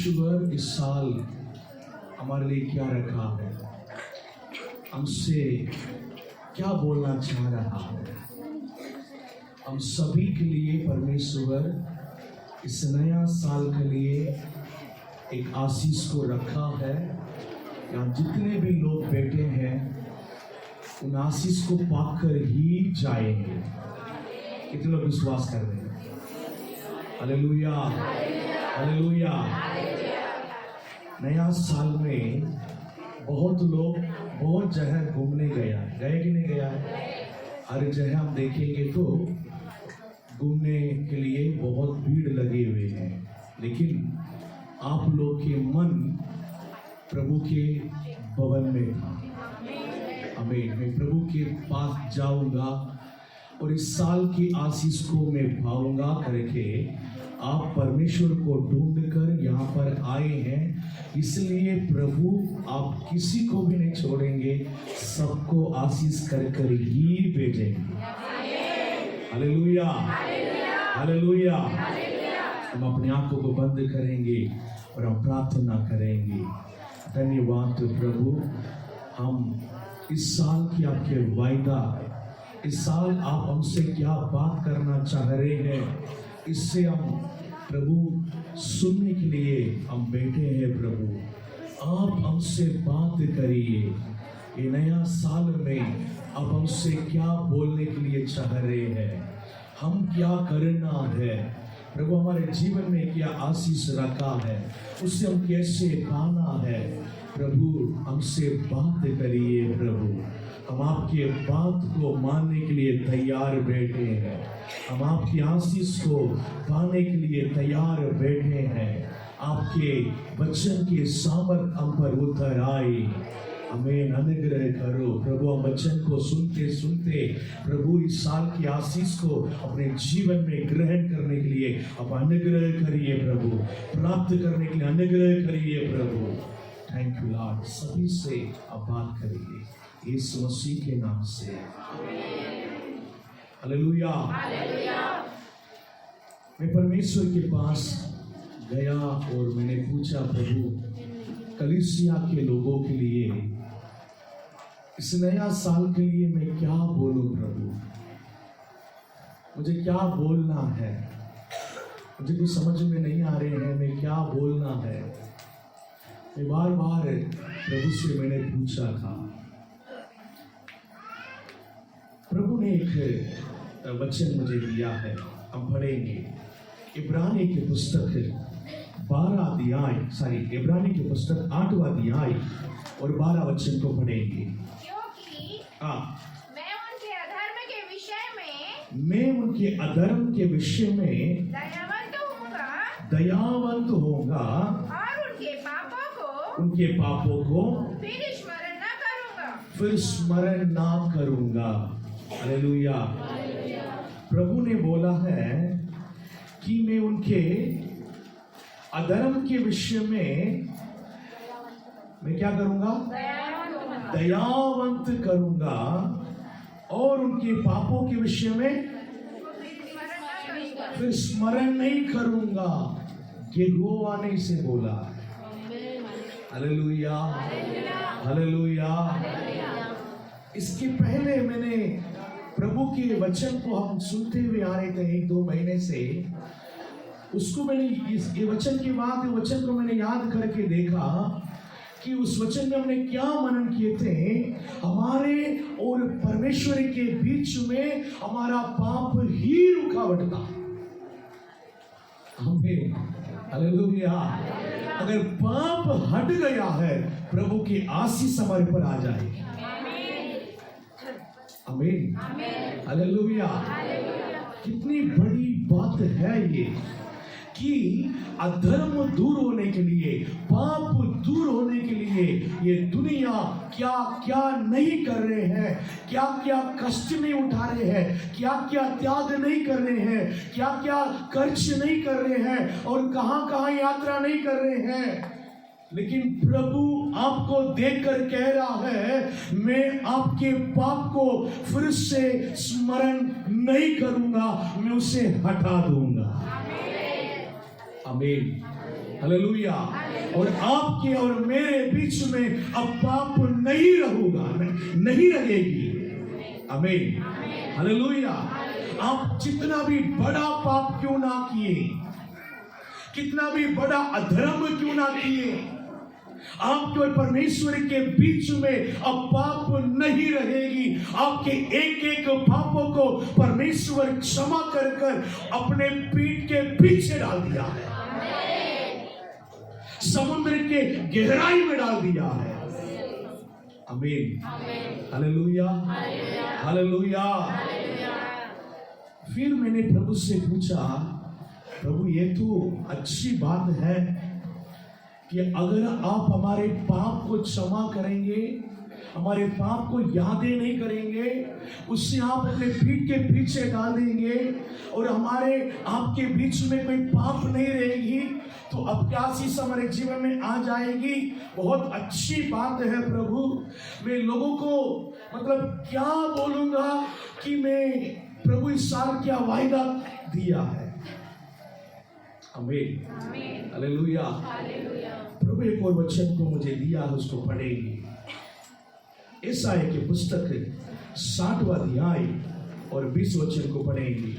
परमेश्वर इस साल हमारे लिए क्या रखा है, हमसे क्या बोलना चाह रहा है। हम सभी के लिए परमेश्वर इस नया साल के लिए एक आशीष को रखा है। यहाँ जितने भी लोग बैठे हैं उन आशीष को पाकर ही जाएंगे। कितने लोग विश्वास कर रहे हैं? Hallelujah, hallelujah. नया साल में बहुत लोग बहुत जगह घूमने गए कि नहीं गया है? हर जगह हम देखेंगे तो घूमने के लिए बहुत भीड़ लगे हुए हैं, लेकिन आप लोग के मन प्रभु के भवन में था। आमीन। मैं प्रभु के पास जाऊंगा और इस साल की आशीष को मैं पाऊंगा करके आप परमेश्वर को ढूंढकर यहाँ पर आए हैं। इसलिए प्रभु आप किसी को भी नहीं छोड़ेंगे, सबको आशीष कर कर ही भेजेंगे। Hallelujah, hallelujah. हम अपनी आंखों को बंद करेंगे और हम प्रार्थना करेंगे। धन्यवाद प्रभु, हम इस साल की आपके वायदा, इस साल आप हमसे क्या बात करना चाह रहे हैं, इससे हम प्रभु सुनने के लिए हम बैठे हैं। प्रभु आप हमसे बात करिए। ये नया साल में आप हमसे क्या बोलने के लिए चाह रहे हैं, हम क्या करना है प्रभु, हमारे जीवन में क्या आशीष रखा है, उससे हम कैसे पाना है। प्रभु हमसे बात करिए। प्रभु हम आपके बात को मानने के लिए तैयार बैठे हैं, हम आपकी आशीष को पाने के लिए तैयार बैठे हैं। आपके वचन के सामर्थ हम पर उतर आए, हमें अनुग्रह करो प्रभु। हम वचन को सुनते सुनते प्रभु इस साल की आशीष को अपने जीवन में ग्रहण करने के लिए आप अनुग्रह करिए प्रभु, प्राप्त करने के लिए अनुग्रह करिए प्रभु। Thank you Lord. सभी से आप बात करिए यीशु मसीह के नाम से। हालेलुया। मैं परमेश्वर के पास गया और मैंने पूछा प्रभु कलीसिया के लोगों के लिए इस नया साल के लिए मैं क्या बोलूं प्रभु, मुझे क्या बोलना है, मुझे कुछ समझ में नहीं आ रहे हैं मैं क्या बोलना है। मैं बार बार प्रभु से मैंने पूछा था। प्रभु ने एक वचन मुझे दिया है, हम पढ़ेंगे इब्रानी की पुस्तक 8वां अध्याय और 12 वचन को पढ़ेंगे। क्योंकि हाँ, मैं उनके अधर्म के विषय में दयावंत होगा और उनके पापों को फिर स्मरण न करूंगा। हालेलुया। प्रभु ने बोला है कि मैं उनके अधर्म के विषय में मैं क्या करूंगा? दयावंत करूंगा और उनके पापों के विषय में फिर स्मरण नहीं करूंगा। यहोवा ने इसे बोला। Hallelujah, hallelujah. इसके पहले मैंने प्रभु के वचन को हम सुनते हुए आ रहे थे 1-2 महीने से, उसको मैंने ये वचन की बात, वचन को मैंने याद करके देखा कि उस वचन में हमने क्या मनन किए थे। हमारे और परमेश्वर के बीच में हमारा पाप ही रुकावट था। हमें हालेलुया। अगर पाप हट गया है प्रभु की आशीष हमारे पर आ जाएगी। आमीन, हालेलुया। कितनी बड़ी बात है ये कि अधर्म दूर होने के लिए, पाप दूर होने के लिए ये दुनिया क्या क्या नहीं कर रहे हैं, क्या क्या कष्ट नहीं उठा रहे हैं, क्या क्या त्याग नहीं कर रहे हैं, क्या क्या खर्च नहीं कर रहे हैं और कहां कहां यात्रा नहीं कर रहे हैं। लेकिन प्रभु आपको देखकर कह रहा है मैं आपके पाप को फिर से स्मरण नहीं करूंगा, मैं उसे हटा दूंगा। आमीन। हालेलुया। और आपके और मेरे बीच में अब पाप नहीं रहूगा, नहीं रहेगी। आमीन, हालेलुया। आप जितना भी बड़ा पाप क्यों ना किए, कितना भी बड़ा अधर्म क्यों ना किए, आपके और परमेश्वर के बीच में अब पाप नहीं रहेगी। आपके एक एक पापों को परमेश्वर क्षमा कर कर अपने पीठ के पीछे डाल दिया है, समुद्र के गहराई में डाल दिया है। आमीन, हालेलुया, हालेलुया। फिर मैंने प्रभु से पूछा, प्रभु ये तो अच्छी बात है कि अगर आप हमारे पाप को क्षमा करेंगे, हमारे पाप को यादें नहीं करेंगे, उससे आप अपने पीठ के पीछे डाल देंगे और हमारे आपके बीच में कोई पाप नहीं रहेगी, तो अब क्या चीज हमारे जीवन में आ जाएगी। बहुत अच्छी बात है प्रभु। मैं लोगों को मतलब क्या बोलूंगा कि मैं प्रभु इस साल क्या वायदा दिया है। आमीन, हालेलुया। प्रभु एक और वचन को मुझे दिया है, उसको पढ़ेंगे। यशायाह की पुस्तक 60वां अध्याय और 20 वचन को पढ़ेंगे।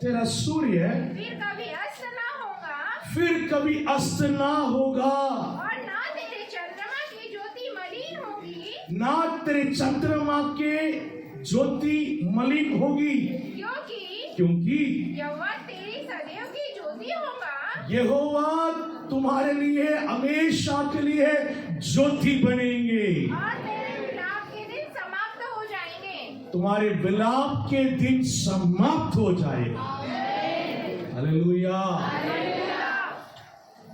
तेरा सूर्य फिर कभी अस्त ना होगा, फिर कभी अस्त ना होगा, और ना तेरे चंद्रमा की ज्योति मलिन होगी, ना तेरे चंद्रमा के ज्योति मलिन होगी, क्योंकि यहोवा तेरी सदैव की ज्योति होगा, यहोवा तुम्हारे लिए हमेशा के लिए ज्योति बनेंगे, और तेरे विलाप के दिन समाप्त हो जाएंगे। तुम्हारे विलाप के दिन समाप्त हो जाएगा। हालेलुया।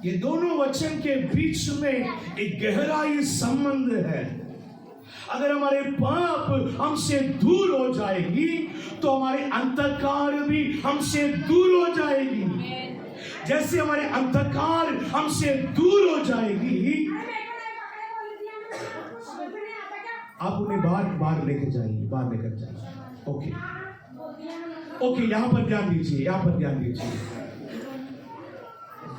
ये दोनों वचन के बीच में एक गहरा ये संबंध है। अगर हमारे पाप हमसे दूर हो जाएगी तो हमारे अंधकार भी हमसे दूर हो जाएगी। जैसे हमारे अंधकार हमसे दूर हो जाएगी, आप उन्हें बाहर लेकर जाइए, बाहर लेकर जाइए। ओके, यहां पर ध्यान दीजिए, यहां पर ध्यान दीजिए।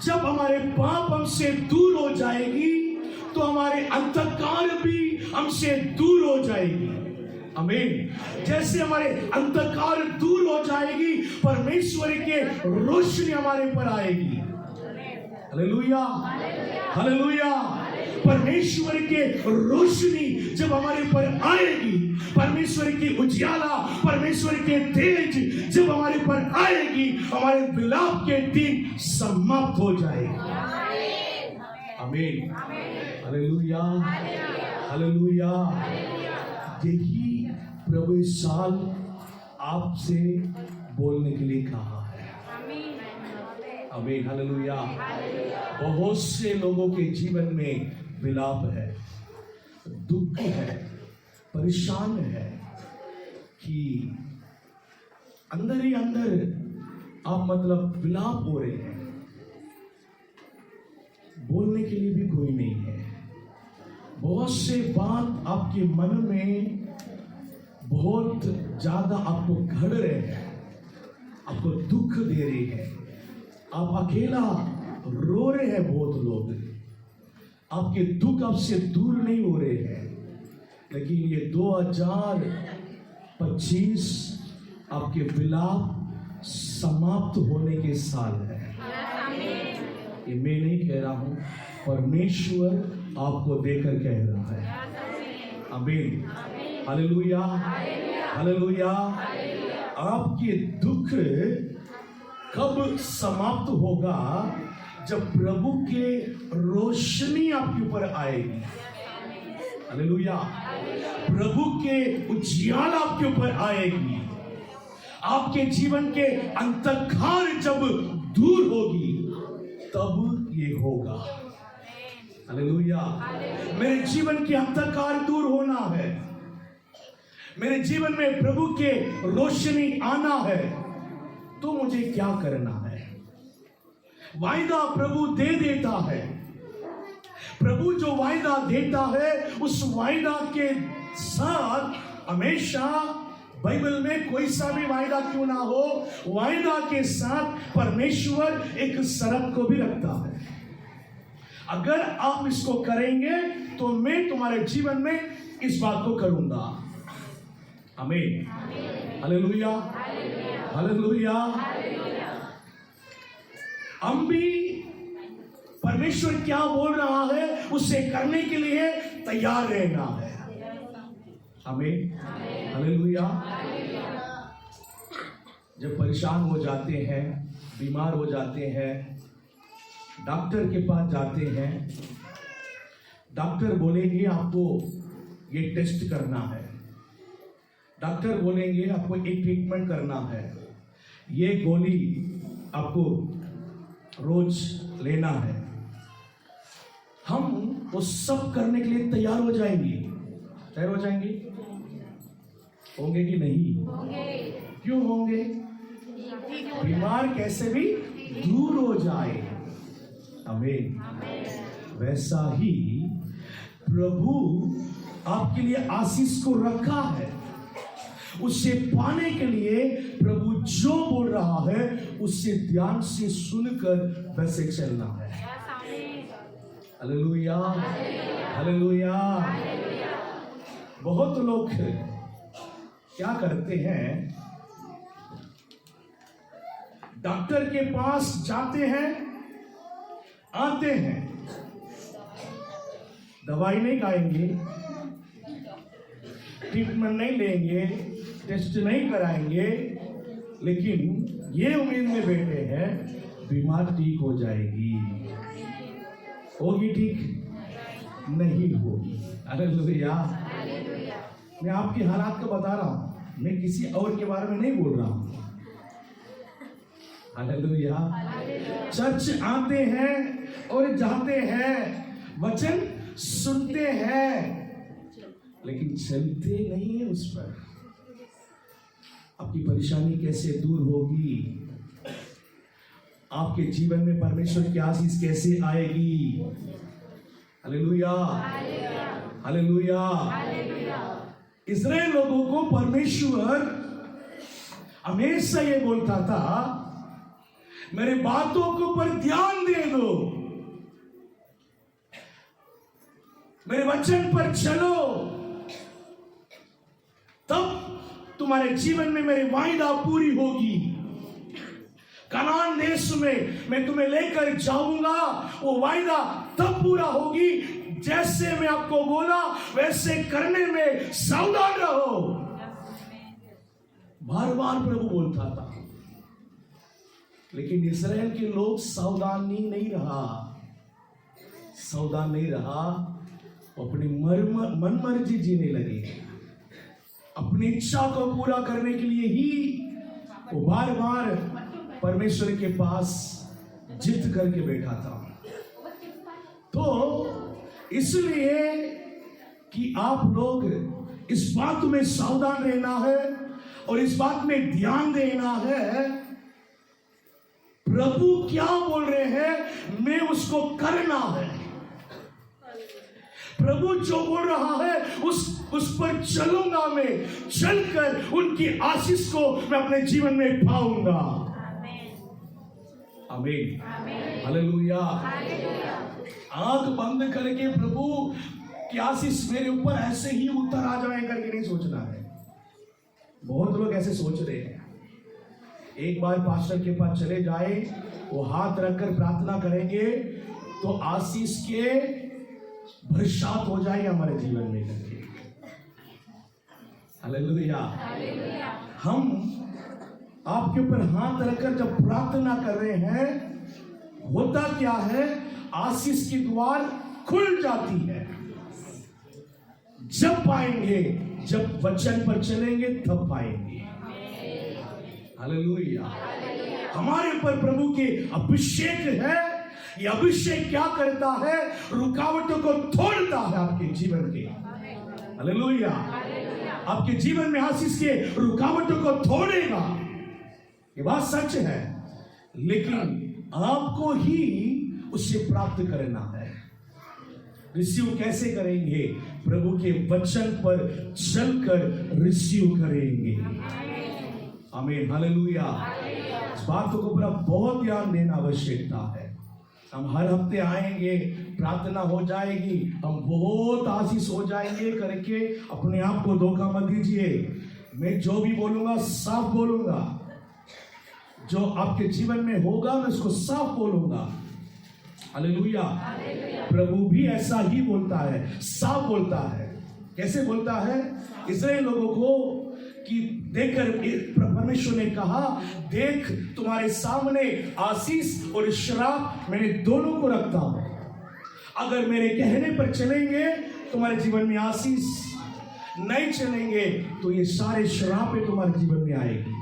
जब हमारे पाप हमसे दूर हो जाएगी तो हमारे अंधकार भी हमसे दूर हो जाएगी। आमीन। जैसे हमारे अंधकार दूर हो जाएगी, परमेश्वर के रोशनी हमारे पर आएगी। Hallelujah, hallelujah. परमेश्वर के रोशनी जब हमारे पर आएगी, परमेश्वर की उजियाला, परमेश्वर के तेज जब हमारे पर आएगी, हमारे विलाप के दिन समाप्त हो जाएगी। आमीन, हालेलुया, हालेलुया। यही प्रभु इस साल आपसे बोलने के लिए कहा है। आमीन, हालेलुया। बहुत से लोगों के जीवन में विलाप है, दुख है, परेशान है कि अंदर ही अंदर आप मतलब विलाप हो रहे हैं, बोलने के लिए भी कोई नहीं है। बहुत से बात आपके मन में बहुत ज्यादा आपको घड़ रहे हैं, आपको दुख दे रहे हैं, आप अकेला रो रहे हैं। बहुत लोग आपके दुख आपसे दूर नहीं हो रहे हैं, लेकिन ये 2025 आपके विलाप समाप्त होने के साल है। ये मैं नहीं कह रहा हूं, परमेश्वर आपको देकर कह रहा है। आमीन, हालेलुया, हालेलुया। आपके दुख कब समाप्त होगा? जब प्रभु के रोशनी आपके ऊपर आएगी। हालेलुया। प्रभु के उजियाला आपके ऊपर आएगी। आपके जीवन के अंधकार जब दूर होगी, तब ये होगा। हालेलुया। मेरे जीवन के अंधकार दूर होना है, मेरे जीवन में प्रभु के रोशनी आना है, तो मुझे क्या करना है? वायदा प्रभु दे देता है। प्रभु जो वायदा देता है, उस वायदा के साथ हमेशा बाइबल में कोई सा भी वायदा क्यों ना हो, वायदा के साथ परमेश्वर एक शर्त को भी रखता है। अगर आप इसको करेंगे तो मैं तुम्हारे जीवन में इस बात को करूंगा। आमीन, हालेलुया, हालेलुया। हम भी परमेश्वर क्या बोल रहा है उसे करने के लिए तैयार रहना है। आमीन, हालेलुया। जब परेशान हो जाते हैं, बीमार हो जाते हैं, डॉक्टर के पास जाते हैं, डॉक्टर बोलेंगे आपको ये टेस्ट करना है, डॉक्टर बोलेंगे आपको एक ट्रीटमेंट करना है, ये गोली आपको रोज लेना है। हम वो सब करने के लिए तैयार हो जाएंगे। तैयार हो जाएंगे? होंगे कि नहीं? क्यों होंगे? बीमार कैसे भी दूर हो जाए। आमीन। वैसा ही प्रभु आपके लिए आशीष को रखा है। उसे पाने के लिए प्रभु जो बोल रहा है उससे ध्यान से सुनकर वैसे चलना है। Hallelujah, hallelujah. बहुत लोग क्या करते हैं, डॉक्टर के पास जाते हैं, आते हैं, दवाई नहीं खाएंगे, ट्रीटमेंट नहीं लेंगे, टेस्ट नहीं कराएंगे, लेकिन ये उम्मीद में बैठे हैं बीमार ठीक हो जाएगी। होगी ठीक? नहीं होगी। हालेलुया। मैं आपकी हालात को बता रहा हूं, मैं किसी और के बारे में नहीं बोल रहा हूं। हालेलुया। चर्च आते हैं और जाते हैं, वचन सुनते हैं, लेकिन चलते नहीं है उस पर। आपकी परेशानी कैसे दूर होगी? आपके जीवन में परमेश्वर की आशीष कैसे आएगी? Hallelujah, hallelujah. इस्राएल लोगों को परमेश्वर हमेशा ये बोलता था, मेरे बातों के ऊपर ध्यान दे दो, मेरे वचन पर चलो, तब तुम्हारे जीवन में मेरी वायदा पूरी होगी। कनान देश में मैं तुम्हें लेकर जाऊंगा, वो वायदा तब पूरा होगी जैसे मैं आपको बोला वैसे करने में सावधान रहो। बार बार प्रभु बोलता था, लेकिन इस्राएल के लोग सावधान नहीं रहा, अपनी मन मर्जी जीने लगे। अपनी इच्छा को पूरा करने के लिए ही वो बार बार परमेश्वर के पास जिद करके बैठा था। तो इसलिए कि आप लोग इस बात में सावधान रहना है और इस बात में ध्यान देना है, प्रभु क्या बोल रहे हैं मैं उसको करना है। प्रभु जो बोल रहा है उस पर चलूंगा, मैं चलकर उनकी आशीष को मैं अपने जीवन में पाऊंगा। आमीन, हालेलुया। आंख बंद करके प्रभु की आशीष मेरे ऊपर ऐसे ही उतर आ जाए करके नहीं सोचना है। बहुत लोग ऐसे सोच रहे हैं, एक बार पास्टर के पास चले जाए, वो हाथ रखकर प्रार्थना करेंगे तो आशीष के बरसात हो जाएगी हमारे जीवन में करके। हालेलुया। हम आपके ऊपर हाथ रखकर जब प्रार्थना कर रहे हैं, होता क्या है, आशीष की द्वार खुल जाती है। जब पाएंगे, जब वचन पर चलेंगे तब पाएंगे। हालेलुया। हमारे ऊपर प्रभु के अभिषेक है। ये अभिषेक क्या करता है? रुकावटों को तोड़ता है आपके जीवन के। हालेलुया। आपके जीवन में आशीष के रुकावटों को तोड़ेगा, ये बात सच है, लेकिन आपको ही उसे प्राप्त करना है। रिसीव कैसे करेंगे? प्रभु के वचन पर चलकर रिसीव करेंगे। आमीन, हालेलुया। इस बातों को पूरा बहुत ध्यान देना आवश्यकता है। हम हर हफ्ते आएंगे, प्रार्थना हो जाएगी, हम बहुत आशीष हो जाएंगे करके अपने आप को धोखा मत दीजिए। मैं जो भी बोलूंगा साफ बोलूंगा, जो आपके जीवन में होगा मैं उसको साफ बोलूंगा। हालेलुया। प्रभु भी ऐसा ही बोलता है, साफ बोलता है। कैसे बोलता है? इस्राएल लोगों को कि देखकर परमेश्वर ने कहा, देख तुम्हारे सामने आशीष और श्राप मैंने दोनों को रखता हूं। अगर मेरे कहने पर चलेंगे तुम्हारे जीवन में आशीष, नहीं चलेंगे तो ये सारे श्रापें तुम्हारे जीवन में आएगी।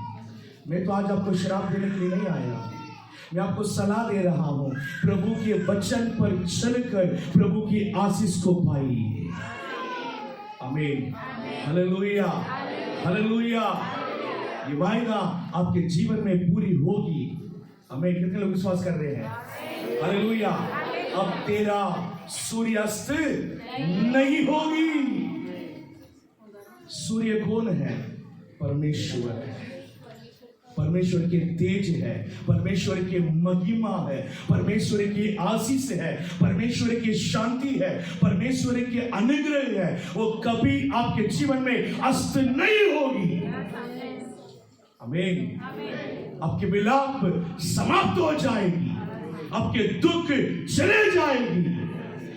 मैं तो आज आपको श्राप देने के लिए नहीं आया, मैं आपको सलाह दे रहा हूं, प्रभु के वचन पर चलकर प्रभु की आशीष को पाइए। आमीन, हालेलुया, हालेलुया। ये वायदा आपके जीवन में पूरी होगी। हमें कितने लोग विश्वास कर रहे हैं? हालेलुया। अब तेरा सूर्यास्त नहीं होगी। सूर्य कौन है? परमेश्वर है। परमेश्वर के तेज है, परमेश्वर के महिमा है, परमेश्वर की आशीष है, परमेश्वर की शांति है, परमेश्वर के अनुग्रह है। वो कभी आपके जीवन में अस्त नहीं होगी। आमीन। आपके विलाप समाप्त हो जाएगी, आपके दुख चले जाएगी।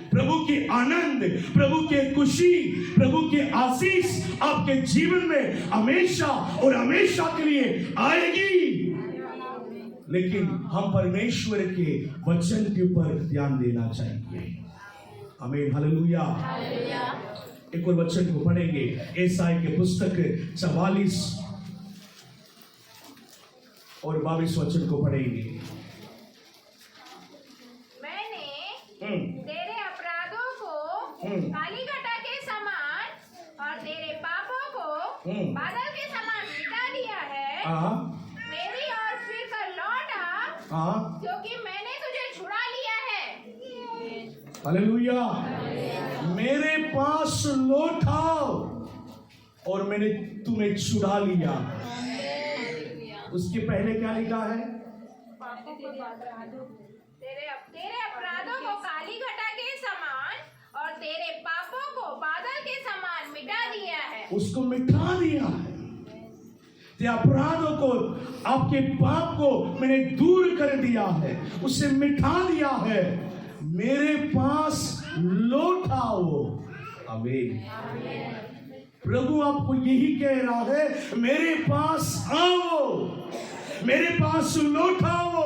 प्रभु की आनंद, प्रभु की खुशी, प्रभु की आशीष आपके जीवन में हमेशा और हमेशा के लिए आएगी। लेकिन हम परमेश्वर के वचन के ऊपर ध्यान देना चाहिए। आमीन, हालेलुया। एक और वचन को पढ़ेंगे, एसाई के पुस्तक 44 और 22 वचन को पढ़ेंगे। तेरे अपराधों को कालीघटा के समान और तेरे पापों को बादल के समान मिटा दिया है। मेरी ओर फिर कर लौट आ, क्योंकि मैंने तुझे छुड़ा लिया है। हालेलुया। मेरे पास लौट आओ और मैंने तुम्हें छुड़ा लिया। उसके पहले क्या लिखा है? तेरे अपराधों को कालीघटा के समान और तेरे पापों को बादल के समान मिटा दिया है। उसको मिटा दिया है। तेरे अपराधों को, आपके पाप को मैंने दूर कर दिया है, उसे मिटा दिया है। मेरे पास लौट आओ। आमीन। प्रभु आपको यही कह रहा है, मेरे पास आओ, मेरे पास लौट आओ।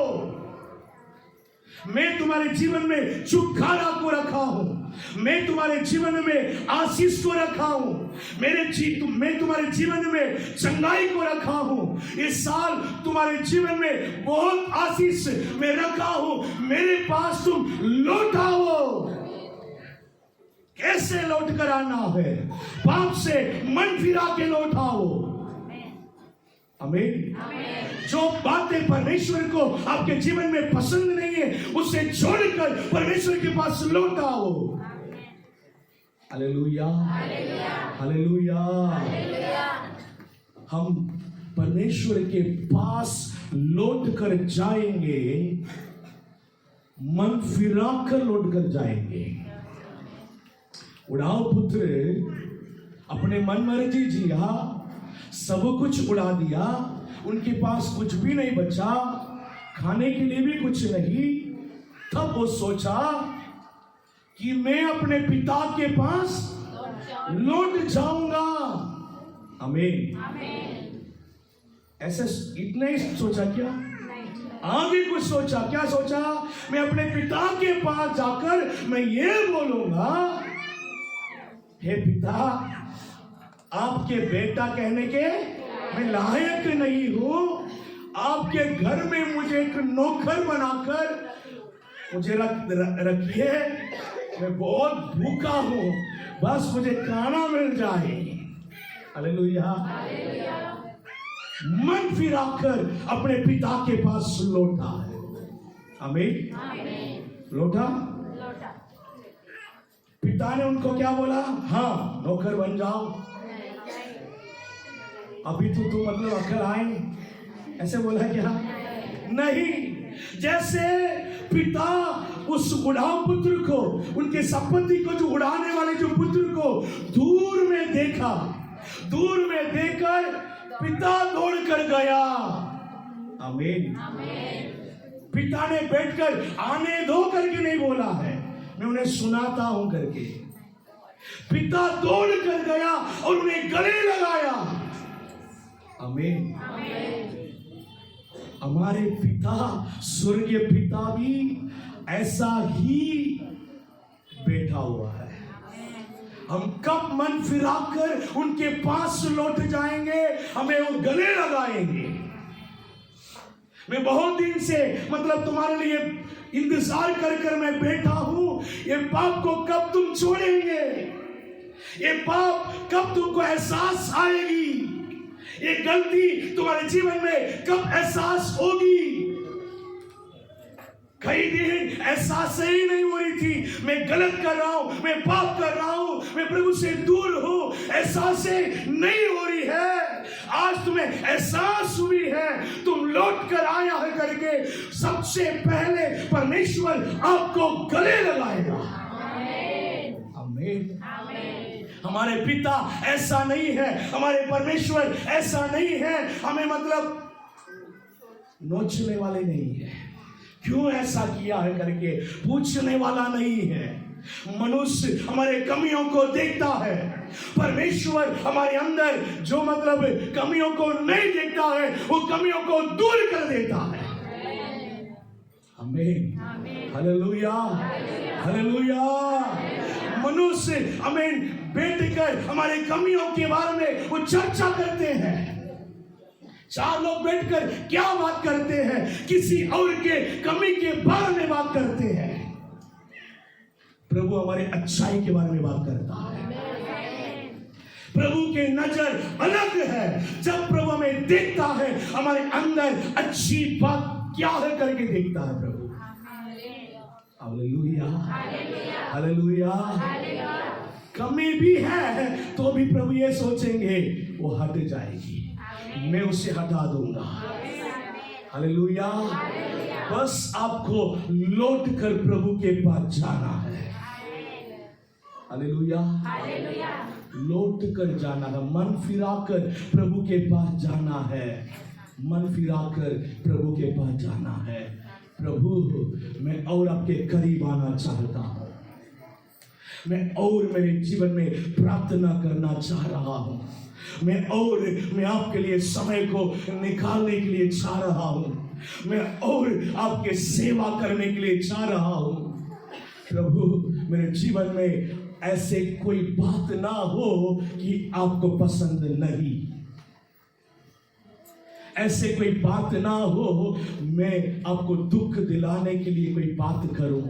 मैं तुम्हारे जीवन में छुटकारा को रखा हूं, मैं तुम्हारे जीवन में आशीष को रखा हूं, मैं तुम्हारे जीवन में चंगाई को रखा हूं। इस साल तुम्हारे जीवन में बहुत आशीष मैं रखा हूं। मेरे पास तुम लौट आओ। कैसे लौट कर आना है? पाप से मन फिरा के लौट आओ। आमीन। जो बातें परमेश्वर को आपके जीवन में पसंद नहीं है, उसे छोड़कर परमेश्वर के पास लौट आओ। Hallelujah, hallelujah. हम परमेश्वर के पास लौट कर जाएंगे, मन फिरा कर लौट कर जाएंगे। उड़ाओ पुत्र, अपने मन मर्जी जिया, सब कुछ उड़ा दिया, उनके पास कुछ भी नहीं बचा, खाने के लिए भी कुछ नहीं। तब वो सोचा कि मैं अपने पिता के पास लौट जाऊंगा। आमीन। ऐसे इतना ही सोचा क्या? आगे कुछ सोचा? क्या सोचा? मैं अपने पिता के पास जाकर मैं ये बोलूंगा, हे पिता, आपके बेटा कहने के मैं लायक नहीं हूं। आपके घर में मुझे एक नौकर बनाकर मुझे रखिए। मैं बहुत भूखा हूं, बस मुझे खाना मिल जाए। हालेलुया। मन फिराकर अपने पिता के पास लौटा है। आमीन। लौटा। पिता ने उनको क्या बोला? हाँ, नौकर बन जाओ। अभी तो तू मतलब अकल आए, ऐसे बोला क्या? नहीं। जैसे पिता उस उड़ाऊ पुत्र को, उनके संपत्ति को जो उड़ाने वाले जो पुत्र को दूर में देखा, दूर में देखकर पिता दौड़ कर गया। आमीन। पिता ने बैठकर आने दो करके नहीं बोला है, मैं उन्हें सुनाता हूं करके। पिता दौड़ कर गया और उन्हें गले लगाया। आमीन। हमारे पिता, स्वर्गीय पिता भी ऐसा ही बैठा हुआ है। हम कब मन फिराकर उनके पास लौट जाएंगे, हमें वो गले लगाएंगे। मैं बहुत दिन से मतलब तुम्हारे लिए इंतजार कर मैं बैठा हूं, ये पाप को कब तुम छोड़ेंगे, ये पाप कब तुमको एहसास आएगी, ये गलती तुम्हारे जीवन में कब एहसास होगी। कई दिन एहसास ही नहीं हो रही थी, मैं गलत कर रहा हूं, मैं पाप कर रहा हूं, मैं प्रभु से दूर हूं, एहसास नहीं हो रही है। आज तुम्हें एहसास हुई है, तुम लौट कर आया है करके, सबसे पहले परमेश्वर आपको गले लगाएगा। आमीन। हमारे पिता ऐसा नहीं है, हमारे परमेश्वर ऐसा नहीं है, हमें मतलब नोचने वाले नहीं है, क्यों ऐसा किया है करके पूछने वाला नहीं है। मनुष्य हमारे कमियों को देखता है, परमेश्वर हमारे अंदर जो मतलब कमियों को नहीं देखता है, वो कमियों को दूर कर देता है। आमीन। Hallelujah, hallelujah. मनुष्य हमें बैठकर हमारे कमियों के बारे में वो चर्चा करते हैं। चार लोग बैठकर क्या बात करते हैं? किसी और के कमी के बारे में बात करते हैं। प्रभु हमारे अच्छाई के बारे में बात करता है। प्रभु के नजर अलग है। जब प्रभु हमें देखता है, हमारे अंदर अच्छी बात क्या है करके देखता है प्रभु। Hallelujah, hallelujah. कमी भी है तो भी प्रभु ये सोचेंगे वो हट जाएगी, मैं उसे हटा दूंगा। हालेलुया। बस आपको लौट कर प्रभु के पास जाना है। हालेलुया, लौट कर जाना है, मन फिराकर प्रभु के पास जाना है, मन फिराकर प्रभु के पास जाना है। प्रभु, मैं और आपके करीब आना चाहता हूं, मैं और मेरे जीवन में प्रार्थना करना चाह रहा हूं, मैं आपके लिए समय को निकालने के लिए चाह रहा हूं, मैं और आपके सेवा करने के लिए चाह रहा हूं। प्रभु, मेरे जीवन में ऐसे कोई बात ना हो कि आपको पसंद नहीं, ऐसे कोई बात ना हो मैं आपको दुख दिलाने के लिए कोई बात करूं,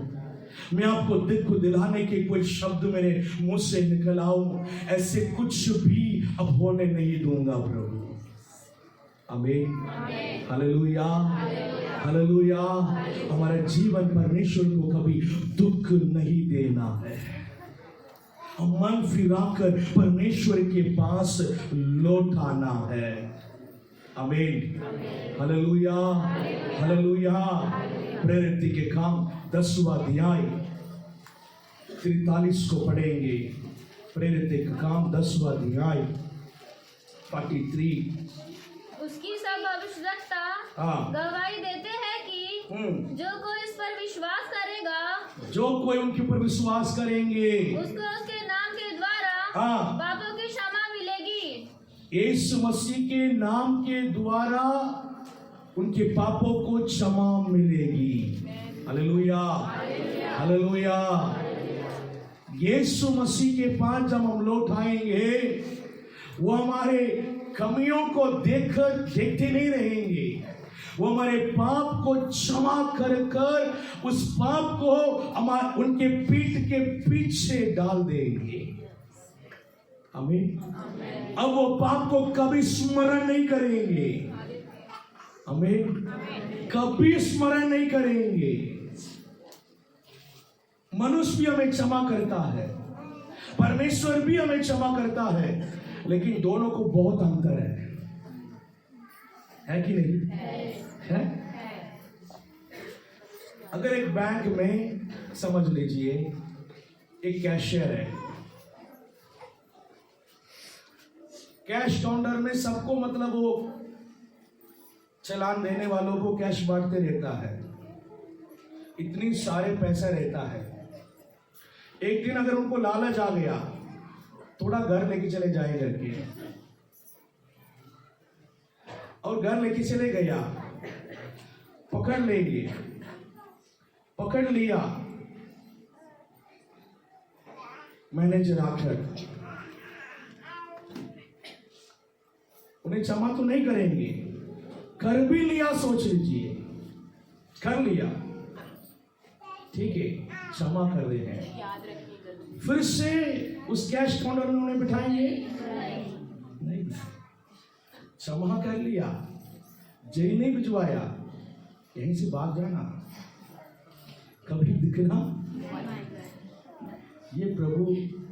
मैं आपको दुख दिलाने के कोई शब्द मेरे मुंह से निकल आऊं, ऐसे कुछ भी अब होने नहीं दूंगा प्रभु। आमीन। Hallelujah, hallelujah. हमारे जीवन परमेश्वर को कभी दुख नहीं देना है। हम मन फिराकर परमेश्वर के पास लौट आना है। आमीन। Hallelujah, hallelujah. प्रेरित के काम 10वां अध्याय 43 को पढ़ेंगे। प्रेरित का काम 10वां अध्याय 43। उसकी सब भविष्यवक्ता गवाही देते हैं कि जो कोई इस पर विश्वास करेगा, जो कोई उनके ऊपर विश्वास करेंगे, उसको उसके नाम के द्वारा पापों की क्षमा मिलेगी। यीशु मसीह के नाम के द्वारा उनके पापों को क्षमा मिलेगी। Hallelujah, hallelujah. यीशु मसीह के पास जब हम लौट आएंगे, वो हमारे कमियों को देखते नहीं रहेंगे, वो हमारे पाप को क्षमा कर उस पाप को उनके पीठ के पीछे डाल देंगे। आमीन। अब वो पाप को कभी स्मरण नहीं करेंगे। आमीन। कभी स्मरण नहीं करेंगे। मनुष्य भी हमें क्षमा करता है, परमेश्वर भी हमें क्षमा करता है, लेकिन दोनों को बहुत अंतर है कि नहीं? है। अगर एक बैंक में समझ लीजिए एक कैशियर है, कैश काउंटर में सबको मतलब वो चालान देने वालों को कैश बांटते रहता है, इतनी सारे पैसा रहता है। एक दिन अगर उनको लालच आ गया, थोड़ा घर लेके चले जाए करके, और घर लेके चले गया, पकड़ लेंगे, पकड़ लिया मैनेजर आकर, उन्हें क्षमा तो नहीं करेंगे, कर भी लिया, सोच लीजिए कर लिया, ठीक है क्षमा कर रहे हैं, फिर से उस कैश काउंटर में उन्हें बिठाएंगे? नहीं। क्षमा कर लिया, जेल नहीं भिजवाया, यहीं से भाग जाना, कभी दिखना। ये प्रभु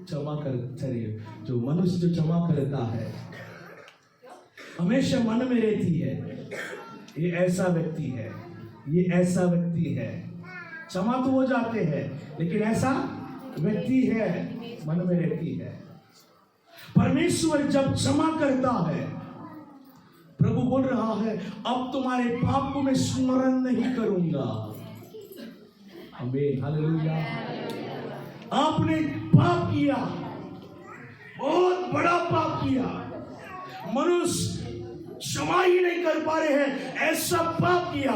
क्षमा कर, चलिए जो मनुष्य जो क्षमा करता है हमेशा मन में रहती है, ये ऐसा व्यक्ति है, ये ऐसा व्यक्ति है। क्षमा तो हो जाते हैं, लेकिन ऐसा व्यक्ति है, मन में रहती है। परमेश्वर जब क्षमा करता है, प्रभु बोल रहा है अब तुम्हारे पाप को मैं स्मरण नहीं करूंगा। आमीन, हालेलुया। आपने पाप किया, बहुत बड़ा पाप किया, मनुष्य क्षमा ही नहीं कर पा रहे हैं, ऐसा पाप किया।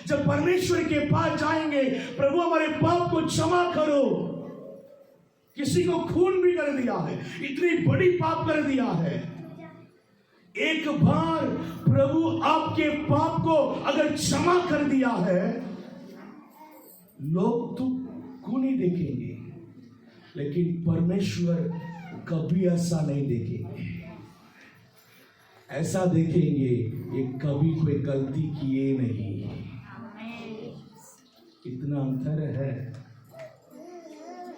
जब परमेश्वर के पास जाएंगे, प्रभु हमारे पाप को क्षमा करो, किसी को खून भी कर दिया है, इतनी बड़ी पाप कर दिया है, एक बार प्रभु आपके पाप को अगर क्षमा कर दिया है, लोग तो खून ही देखेंगे, लेकिन परमेश्वर कभी ऐसा नहीं देखेंगे। ऐसा देखेंगे ये कभी कोई गलती किए नहीं। इतना अंतर है,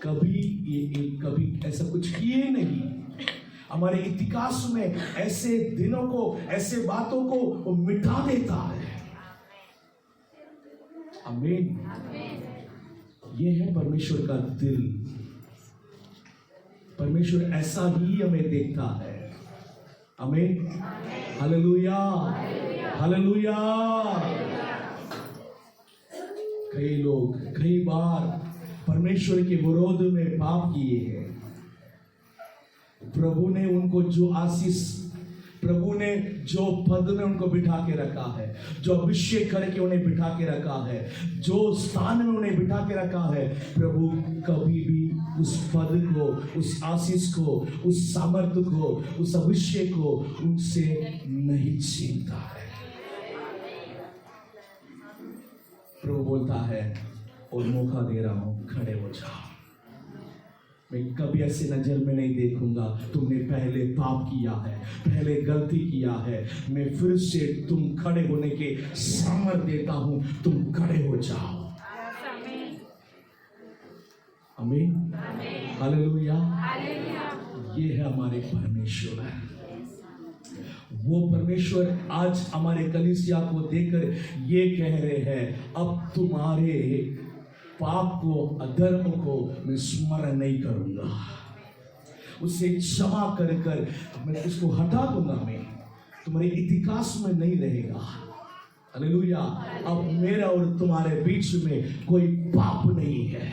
कभी ये कभी ऐसा कुछ किए नहीं। हमारे इतिहास में ऐसे दिनों को, ऐसे बातों को वो मिटा देता है। आमीन। ये है परमेश्वर का दिल। परमेश्वर ऐसा ही हमें देखता है। आमीन, हालेलुया, हालेलुया। कई लोग कई बार परमेश्वर के विरोध में पाप किए हैं। प्रभु ने उनको जो आशीष, प्रभु ने जो पद में उनको बिठा के रखा है, जो अभिषेक करके उन्हें बिठा के रखा है, जो स्थान में उन्हें बिठा के रखा है, प्रभु कभी भी उस पद को, उस आशीष को, उस सामर्थ्य को, उस अभिषेक को उनसे नहीं छीनता है। प्रभु बोलता है और मौका दे रहा हूं, खड़े हो जाओ। मैं कभी ऐसे नजर में नहीं देखूंगा, तुमने पहले पाप किया है, पहले गलती किया है, मैं फिर से तुम खड़े होने के सामर्थ्य देता हूं, तुम खड़े हो जाओ। आमीन, हालेलुया। ये है हमारे परमेश्वर। वो परमेश्वर आज हमारे कलीसिया को देकर ये कह रहे हैं, अब तुम्हारे पाप को, अधर्म को मैं स्मरण नहीं करूंगा, उसे क्षमा कर कर मैं उसको हटा दूंगा, मैं तुम्हारे इतिहास में नहीं रहेगा। हालेलुया। अब मेरा और तुम्हारे बीच में कोई पाप नहीं है।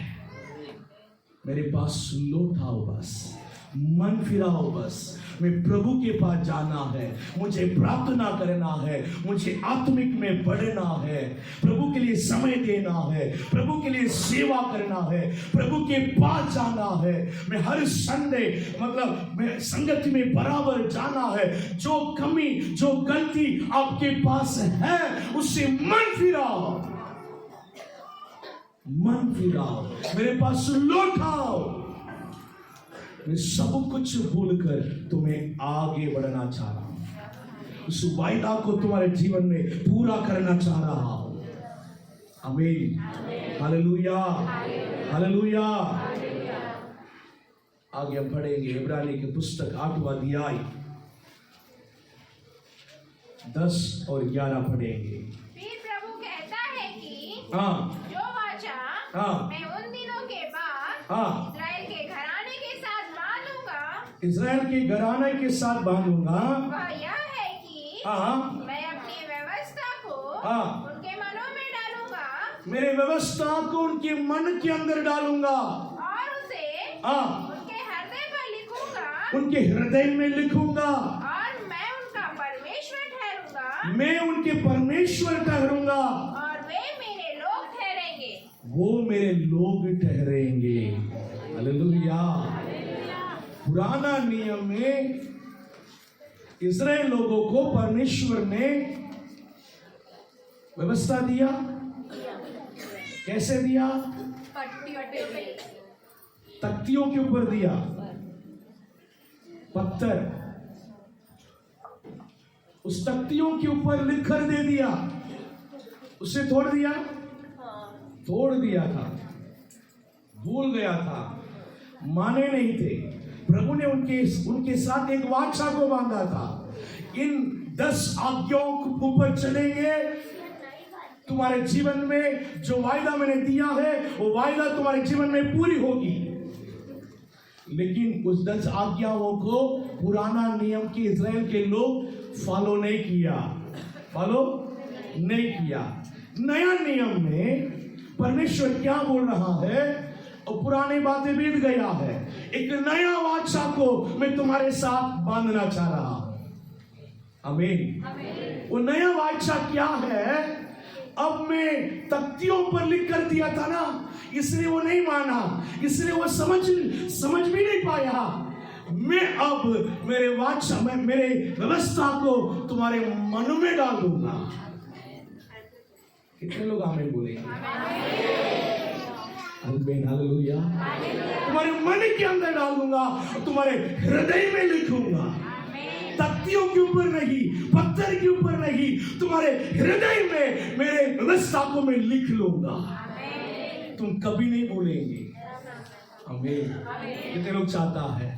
मेरे पास लौट आओ, बस मन फिराओ, बस मैं प्रभु के पास जाना है, मुझे प्रार्थना करना है, मुझे आत्मिक में बढ़ना है, प्रभु के लिए समय देना है, प्रभु के लिए सेवा करना है, प्रभु के पास जाना है। मैं हर संडे मतलब मैं संगति में बराबर जाना है। जो कमी, जो गलती आपके पास है, उससे मन फिराओ, मन फिराओ, मेरे पास लौट आओ। मैं सब कुछ भूलकर तुम्हें आगे बढ़ना चाह रहा हूं, उस वायदा को तुम्हारे जीवन में पूरा करना चाह रहा हूं। आमीन, हालेलुया, हालेलुया। आगे हम पढ़ेंगे इब्रानी की पुस्तक 8वां अध्याय 10 और 11 पढ़ेंगे। फिर प्रभु कहता है कि हाँ जो वाचा हाँ मैं उन दिनों के बाद हाँ इस्राएल के घराने के साथ बांधूंगा, इस्राएल के घराने के साथ बांधूंगा। वह यह है कि हाँ मैं अपनी व्यवस्था को हाँ उनके मनों में डालूंगा मेरे व्यवस्था को उनके मन के अंदर डालूंगा और उसे हाँ उनके हृदय पर लिखूंगा उनके हृदय में लिखूंगा और मैं उनका परमेश्वर ठहरूंगा मैं उनके परमेश्वर ठहरूंगा और वे मेरे लोग ठहरेंगे। वो मेरे लोग ठहरेंगे। हालेलुया। पुराना नियम में इस्राएल लोगों को परमेश्वर ने व्यवस्था दिया। कैसे दिया? तख्तियों के ऊपर दिया, पत्थर उस तख्तियों के ऊपर लिख कर दे दिया। उससे तोड़ दिया था, भूल गया था, माने नहीं थे। प्रभु ने उनके साथ एक वाचा को बांधा था, इन 10 आज्ञाओं के ऊपर चलेंगे, तुम्हारे जीवन में जो वायदा मैंने दिया है वो वायदा तुम्हारे जीवन में पूरी होगी। लेकिन उस 10 आज्ञाओं को पुराना नियम के इस्राएल के लोग फॉलो नहीं किया। नया नियम में परमेश्वर क्या बोल रहा है और पुरानी बातें बीत गया है। एक नया वाचा को मैं तुम्हारे साथ बांधना चाह रहा हूं। आमीन। वो नया वाचा क्या है? अब मैं तख्तियों पर लिख कर दिया था ना, इसलिए वो नहीं माना, इसलिए वो समझ भी नहीं पाया। मैं अब मेरे व्यवस्था को तुम्हारे मन में डाल दूंगा। कितने लोग आमीन बोलेंगे? आमीन, हालेलुया। तुम्हारे मन के अंदर डाल दूंगा, तुम्हारे हृदय में लिखूंगा। तख्तियों के ऊपर नहीं, पत्थर के ऊपर नहीं, तुम्हारे हृदय में मेरे व्यवस्था को मैं लिख लूंगा। तुम कभी नहीं भूलेंगे। आमीन। कितने लोग चाहता है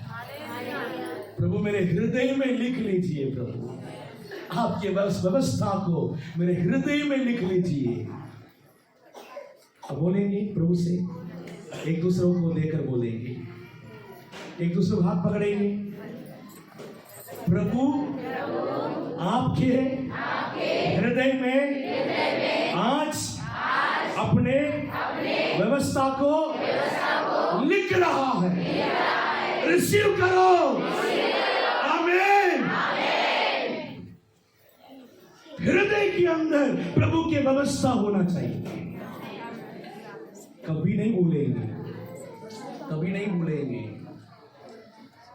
प्रभु मेरे हृदय में लिख लीजिए। प्रभु आपके व्यवस्था को मेरे हृदय में लिख लीजिए। अब बोलेंगे प्रभु से, एक दूसरों को लेकर बोलेंगे, एक दूसरे को हाथ पकड़ेंगे। प्रभु आपके हृदय में आज अपने व्यवस्था को लिख रहा है। रिसीव करो। आमीन। हृदय के अंदर प्रभु की व्यवस्था होना चाहिए। कभी नहीं भूलेंगे।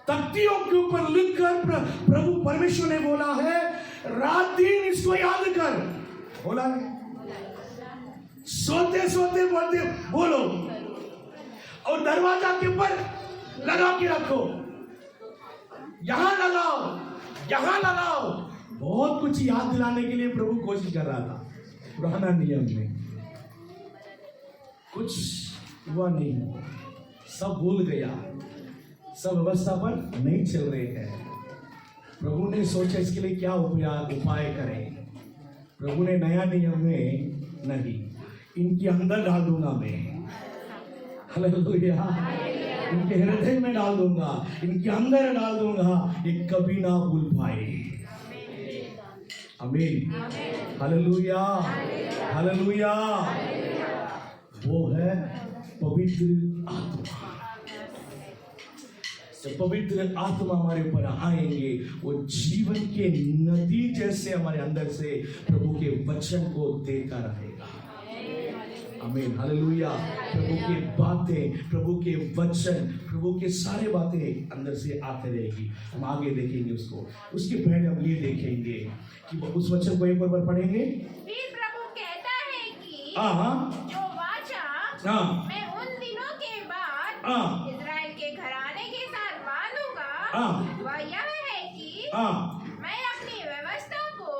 तख्तियों के ऊपर लिखकर प्रभु परमेश्वर ने बोला है, रात दिन इसको याद कर। बोला है, सोते सोते बोलो और दरवाजा के ऊपर लगा के रखो। यहां लगाओ। बहुत कुछ याद दिलाने के लिए प्रभु कोशिश कर रहा था। पुराना नियम में कुछ हुआ नहीं, सब भूल गया, सब व्यवस्था पर नहीं चल रहे हैं। प्रभु ने सोचा इसके लिए क्या उपाय करें। प्रभु ने नया नियम में नहीं, इनके अंदर डाल दूंगा मैं। हालेलुया। इनके हृदय में डाल दूंगा, इनके अंदर डाल दूंगा, ये कभी ना भूल पाए। आमीन। हालेलुया। वो है पवित्र आत्मा। जब पवित्र आत्मा हमारे ऊपर आएंगे, वो जीवन के नदी जैसे हमारे अंदर से प्रभु के वचन को देता रहेगा। आमीन, हालेलुया। प्रभु की बातें, प्रभु के वचन, प्रभु के सारे बातें अंदर से आते रहेगी। हम आगे देखेंगे उसको। उसके पहले हम ये देखेंगे कि उस वचन को एक बार पढ़ेंगे। फिर प्रभु कहता है कि जो वाचा मैं उन दिनों के बाद इस्राएल के घराने के साथ बांधूंगा, वह यह है कि मैं अपनी व्यवस्था को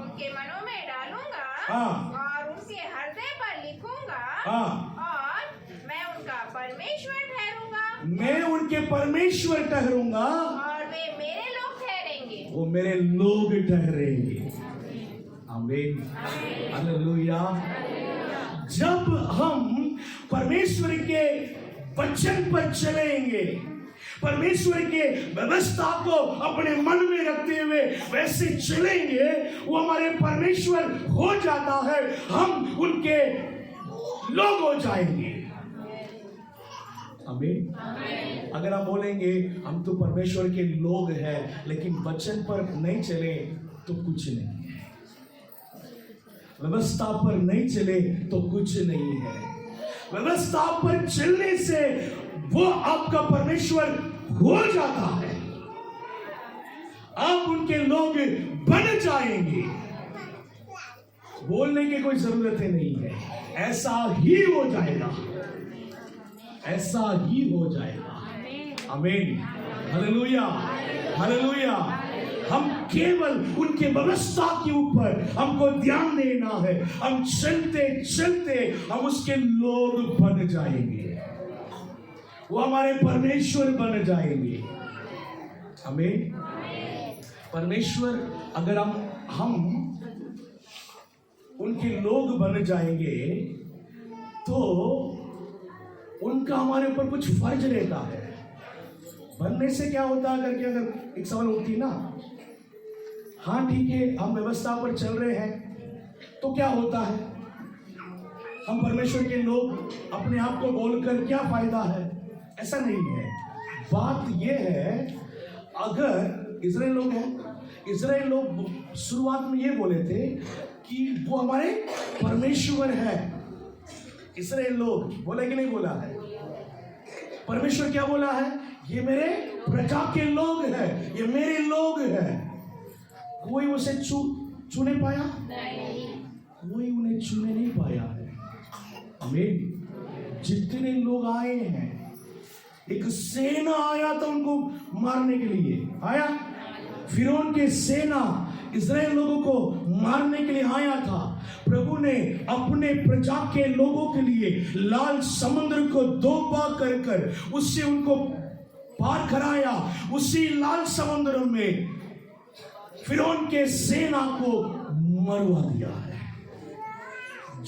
उनके मनों में डालूंगा और उनके हृदय पर लिखूंगा और मैं उनका परमेश्वर ठहरूंगा। मैं उनके परमेश्वर ठहरूंगा और वे मेरे लोग ठहरेंगे। वो मेरे लोग ठहरेंगे। आमीन, हालेलुया। जब हम परमेश्वर के वचन पर चलेंगे, परमेश्वर के व्यवस्था को अपने मन में रखते हुए वैसे चलेंगे, वो हमारे परमेश्वर हो जाता है, हम उनके लोग हो जाएंगे। आमीन। अगर हम बोलेंगे हम तो परमेश्वर के लोग हैं लेकिन वचन पर नहीं चले तो कुछ नहीं है, व्यवस्था पर नहीं चले तो कुछ नहीं है। व्यवस्था पर चलने से वो आपका परमेश्वर हो जाता है, आप उनके लोग बन जाएंगे। बोलने की कोई जरूरत नहीं है, ऐसा ही हो जाएगा, ऐसा ही हो जाएगा। आमीन, हालेलुया, हालेलुया। हम केवल उनके व्यवस्था के ऊपर हमको ध्यान देना है, हम चलते चलते हम उसके लोग बन जाएंगे, वो हमारे परमेश्वर बन जाएंगे। आमीन। परमेश्वर अगर हम उनके लोग बन जाएंगे तो उनका हमारे ऊपर कुछ फर्ज रहता है। बनने से क्या होता है करके अगर एक सवाल उठती ना, हाँ ठीक है हम व्यवस्था पर चल रहे हैं तो क्या होता है, हम परमेश्वर के लोग अपने आप को बोलकर क्या फायदा है? ऐसा नहीं है। बात यह है, अगर इजराइल लोग हैं, इजराइल लोग शुरुआत में ये बोले थे कि वो हमारे परमेश्वर है। इजराइल लोग बोले कि नहीं बोला है? परमेश्वर क्या बोला है? ये मेरे प्रजा के लोग हैं, ये मेरे लोग हैं। कोई उसे छूने पाया नहीं, कोई उन्हें छूने नहीं पाया है। आमीन। जितने लोग आए हैं, एक सेना आया था उनको मारने के लिए, आया फिरौन के सेना इस्राएल लोगों को मारने के लिए आया था। प्रभु ने अपने प्रजा के लोगों के लिए लाल समुद्र को दो बार कर उससे उनको पार कराया। उसी लाल समुद्र में फिरौन के सेना को मरवा दिया है।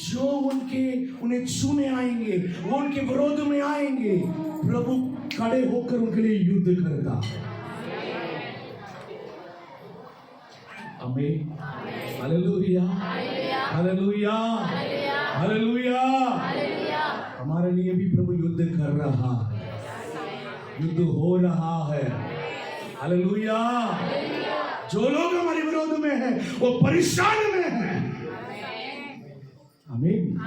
जो उन्हें छूने आएंगे, वो उनके विरोध में आएंगे, प्रभु खड़े होकर उनके लिए युद्ध करता है। आमीन, हालेलुया, हालेलुया, हालेलुया। हमारे लिए भी प्रभु युद्ध कर रहा है, युद्ध हो रहा है। हालेलुया। जो लोग हमारे विरोध में हैं वो परेशान में हैं। आमीन।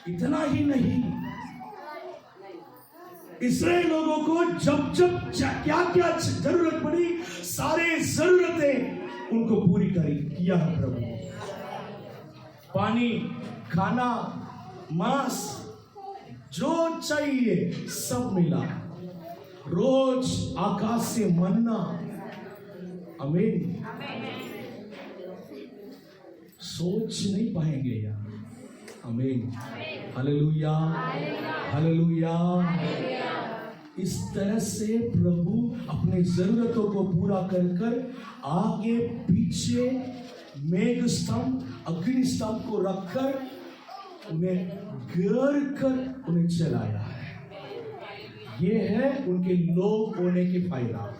इतना ही नहीं, इस्राएल लोगों को जब जब क्या क्या जरूरत पड़ी, सारे जरूरतें उनको पूरी किया है प्रभु। पानी, खाना, मांस, जो चाहिए सब मिला। रोज आकाश से मन्ना। आमीन। सोच नहीं पाएंगे यार। आमीन, हालेलुया, हालेलुया। इस तरह से प्रभु अपने जरूरतों को पूरा कर आगे पीछे मेघ स्तंभ, अग्नि स्तंभ को रखकर उन्हें घेर कर उन्हें चलाया है। ये है उनके लोग होने के फायदा।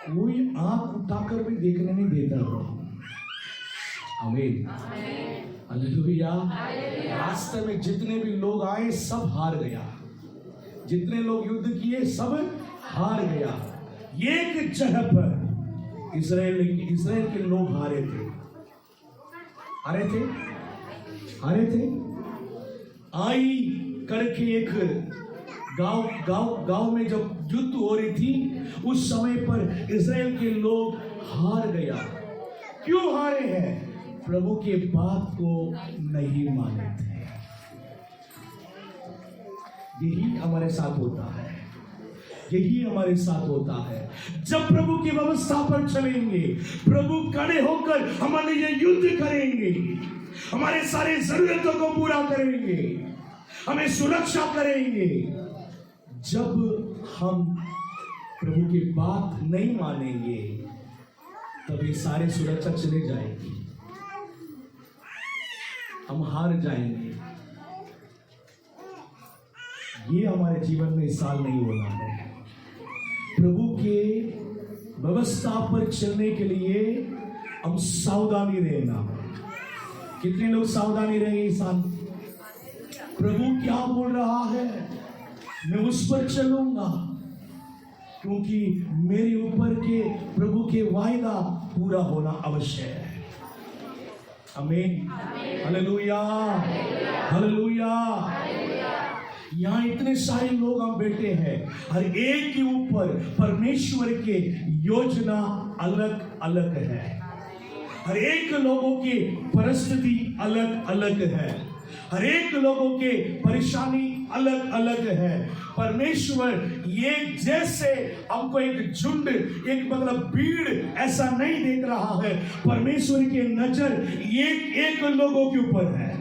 कोई आंख उठाकर भी देखने नहीं देता प्रभु। आमीन, हालेलुया। रास्ते में जितने भी लोग आए सब हार गया, जितने लोग युद्ध किए सब हार गया। एक जगह पर इस्राएल के लोग हारे थे, हारे थे, हारे थे। आई करके एक गांव में जब युद्ध हो रही थी, उस समय पर इस्राएल के लोग हार गया। क्यों हारे हैं? प्रभु के बात को नहीं माने थे। यही हमारे साथ होता है, यही हमारे साथ होता है। जब प्रभु की व्यवस्था पर चलेंगे, प्रभु खड़े होकर हमारे लिए युद्ध करेंगे, हमारे सारे जरूरतों को पूरा करेंगे, हमें सुरक्षा करेंगे। जब हम प्रभु की बात नहीं मानेंगे तब ये सारे सुरक्षा चले जाएंगे, हम हार जाएंगे। ये हमारे जीवन में इस साल नहीं होना है। प्रभु के व्यवस्था पर चलने के लिए हम सावधानी रहना। कितने लोग सावधानी रहेंगे इस साल? प्रभु क्या बोल रहा है मैं उस पर चलूंगा, क्योंकि मेरे ऊपर के प्रभु के वायदा पूरा होना आवश्यक है। आमीन, हालेलुया, हालेलुया। यहाँ इतने सारे लोग हम बैठे हैं, हर एक के ऊपर परमेश्वर के योजना अलग अलग है। हर एक लोगों की परिस्थिति अलग अलग है, हर एक लोगों के परेशानी अलग अलग है। परमेश्वर ये जैसे हमको एक झुंड, एक मतलब भीड़ ऐसा नहीं देख रहा है। परमेश्वर की नजर एक एक लोगों के ऊपर है,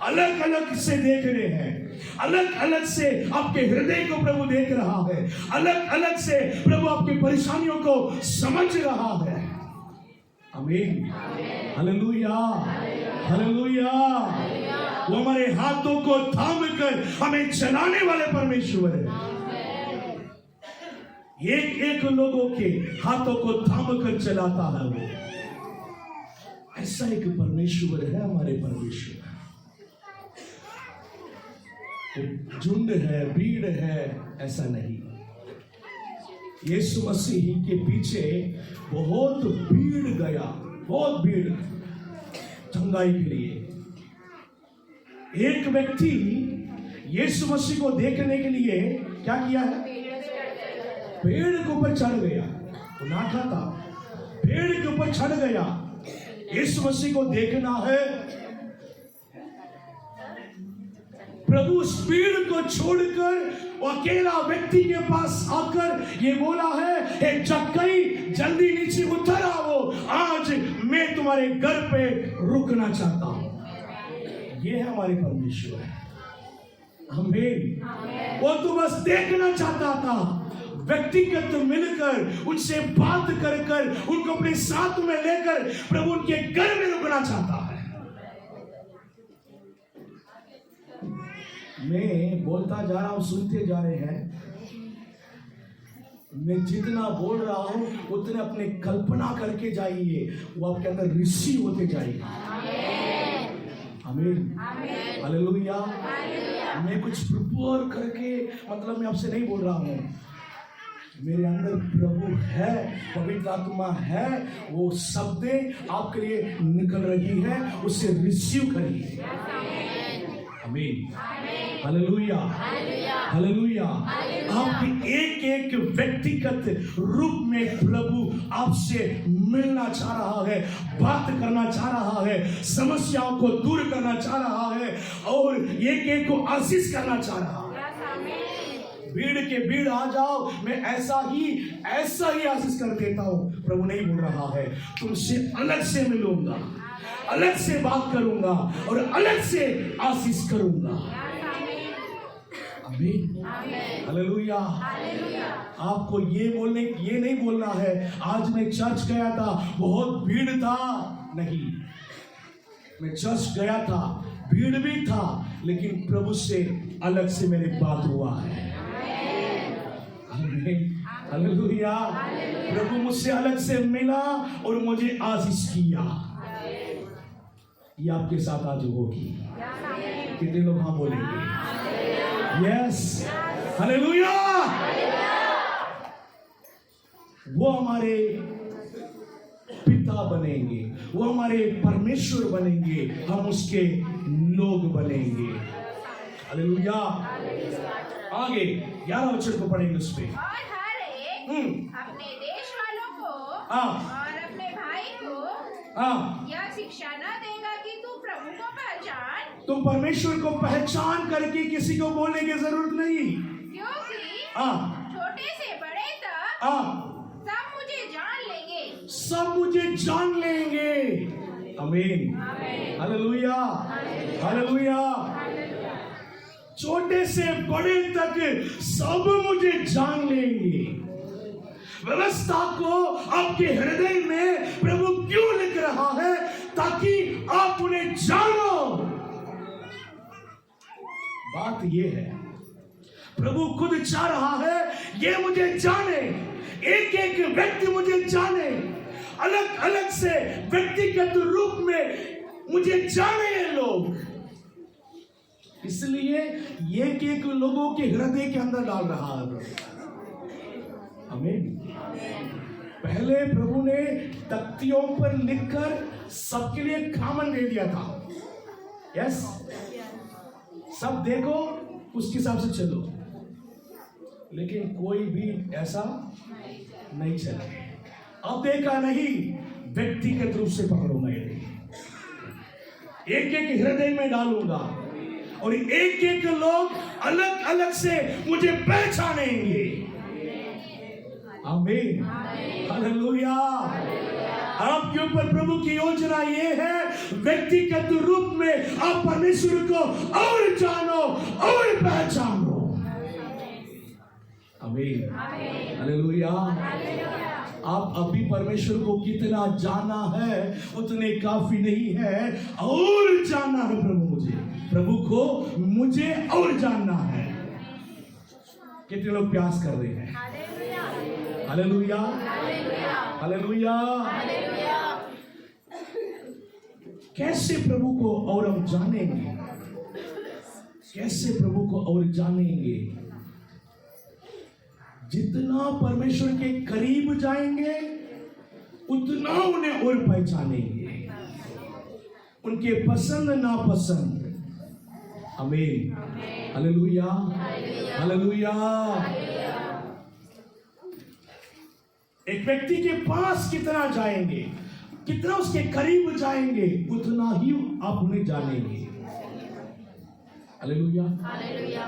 अलग अलग से देख रहे हैं, अलग अलग से आपके हृदय को प्रभु देख रहा है, अलग अलग से प्रभु आपकी परेशानियों को समझ रहा है। आमीन, हालेलुया, हालेलुया। वो हमारे हाथों को थाम कर हमें चलाने वाले परमेश्वर है। एक एक लोगों के हाथों को थाम कर चलाता है वो। ऐसा एक परमेश्वर है हमारे परमेश्वर। झुंड है, भीड़ है, ऐसा नहीं। यीशु मसीह के पीछे बहुत भीड़ गया, बहुत भीड़ चंगाई के लिए। एक व्यक्ति यीशु मसीह को देखने के लिए क्या किया है? पेड़ के ऊपर चढ़ गया। तो नाटा था, पेड़ के ऊपर चढ़ गया। यीशु मसीह को देखना है। प्रभु उस पेड़ को छोड़कर अकेला व्यक्ति के पास आकर ये बोला है, हे जक्कई जल्दी नीचे उतर आओ, आज मैं तुम्हारे घर पे रुकना चाहता हूं। ये है हमारे परमेश्वर। आमीन। वो तो बस देखना चाहता था, व्यक्तिगत मिलकर उनसे बात कर कर उनको अपने साथ में लेकर प्रभु उनके घर में रुकना चाहता है। मैं बोलता जा रहा हूं, सुनते जा रहे हैं। मैं जितना बोल रहा हूं उतने अपने कल्पना करके जाइए, वो आपके अंदर रिसीव होते जाएगा। आमीन, हालेलुया। मैं कुछ प्रिपेयर करके मतलब मैं आपसे नहीं बोल रहा हूं। मेरे अंदर प्रभु है, पवित्र आत्मा है, वो शब्दें आपके लिए निकल रही है, उससे रिसीव करिए। आमीन, हालेलुया, हालेलुया। आपके एक एक व्यक्तिगत रूप में प्रभु आपसे मिलना चाह रहा है, बात करना चाह रहा है, समस्याओं को दूर करना चाह रहा है और एक एक को आशीष करना चाह रहा है। भीड़ के भीड़ आ जाओ, मैं ऐसा ही आशीष कर देता हूं। प्रभु नहीं बोल रहा है, तुमसे अलग से मिलूंगा, अलग से बात करूंगा और अलग से आशीष करूंगा। आमीन, हालेलुया। आपको ये नहीं बोलना है आज मैं चर्च गया था, बहुत भीड़ था। नहीं, मैं चर्च गया था, भीड़ भी था, लेकिन प्रभु से अलग से मेरी बात हुआ है। आमीन, हालेलुया। प्रभु मुझसे अलग से मिला और मुझे आशीष किया। ये आपके साथ आज होगी। कितने लोग हाँ बोलेंगे? Yes, hallelujah. वो हमारे पिता बनेंगे, वो हमारे परमेश्वर बनेंगे, हम उसके लोग बनेंगे। हालेलुया। आगे 11 वचन को पढ़ेंगे उस पे। और हर एक अपने देश वालों को और अपने भाई को यह शिक्षा न देगा कि तू प्रभु को पहचान। तुम परमेश्वर को पहचान करके किसी को बोलने की जरूरत नहीं, क्योंकि छोटे से बड़े तक सब मुझे जान लेंगे, सब मुझे जान लेंगे। आमीन, हालेलुया, हालेलुया। छोटे से बड़े तक सब मुझे जान लेंगे। व्यवस्था को आपके हृदय में प्रभु क्यों लिख रहा है? ताकि आप उन्हें जानो। बात यह है, प्रभु खुद चाह रहा है ये मुझे जाने, एक एक व्यक्ति मुझे जाने, अलग अलग से व्यक्तिगत रूप में मुझे जाने ये लोग। इसलिए एक एक लोगों के हृदय के अंदर डाल रहा है। आमीन। पहले प्रभु ने तख्तियों पर लिखकर सबके लिए कॉमन दे दिया था। यस, सब देखो, उसके हिसाब से चलो। लेकिन कोई भी ऐसा नहीं चला। अब देखा नहीं, व्यक्तिगत रूप से पकड़ूंगा, एक एक हृदय में डालूंगा और एक एक लोग अलग अलग से मुझे पहचानेंगे। आमीन, हालेलुया। आपके ऊपर प्रभु की योजना ये है, व्यक्तिगत रूप में आप परमेश्वर को और जानो और पहचानो। आमीन, हालेलुया। आप अभी परमेश्वर को कितना जाना है उतने काफी नहीं है, और जानना है प्रभु को मुझे और जानना है। कितने लोग प्यास कर रहे हैं? Hallelujah, hallelujah. कैसे प्रभु को और हम जानेंगे? कैसे प्रभु को और जानेंगे? जितना परमेश्वर के करीब जाएंगे उतना उन्हें और पहचानेंगे, उनके पसंद नापसंद। आमीन, हालेलुया, हालेलुया। एक व्यक्ति के पास कितना जाएंगे, कितना उसके करीब जाएंगे, उतना ही आप उन्हें जानेंगे। Hallelujah, hallelujah.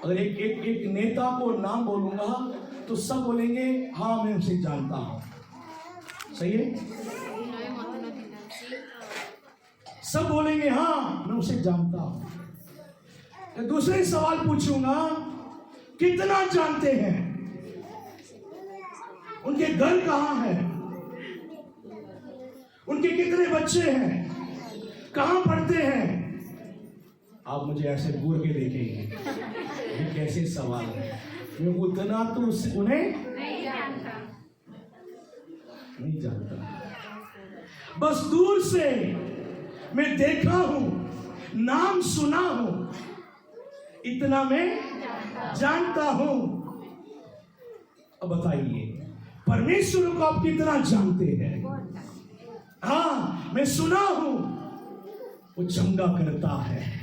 अगर एक नेता को नाम बोलूंगा तो सब बोलेंगे हाँ मैं उसे जानता हूं। सही है? सब बोलेंगे हाँ मैं उसे जानता हूं। दूसरे सवाल पूछूंगा, कितना जानते हैं? उनके घर कहां है? उनके कितने बच्चे हैं? कहां पढ़ते हैं? आप मुझे ऐसे घूर के देखेंगे, ये कैसे सवाल है? मैं उतना तो उन्हें नहीं जानता। बस दूर से मैं देखा हूं, नाम सुना हूं, इतना मैं जानता हूं। अब बताइए, परमेश्वर को आप कितना जानते हैं? हाँ, मैं सुना हूं वो चंगा करता है।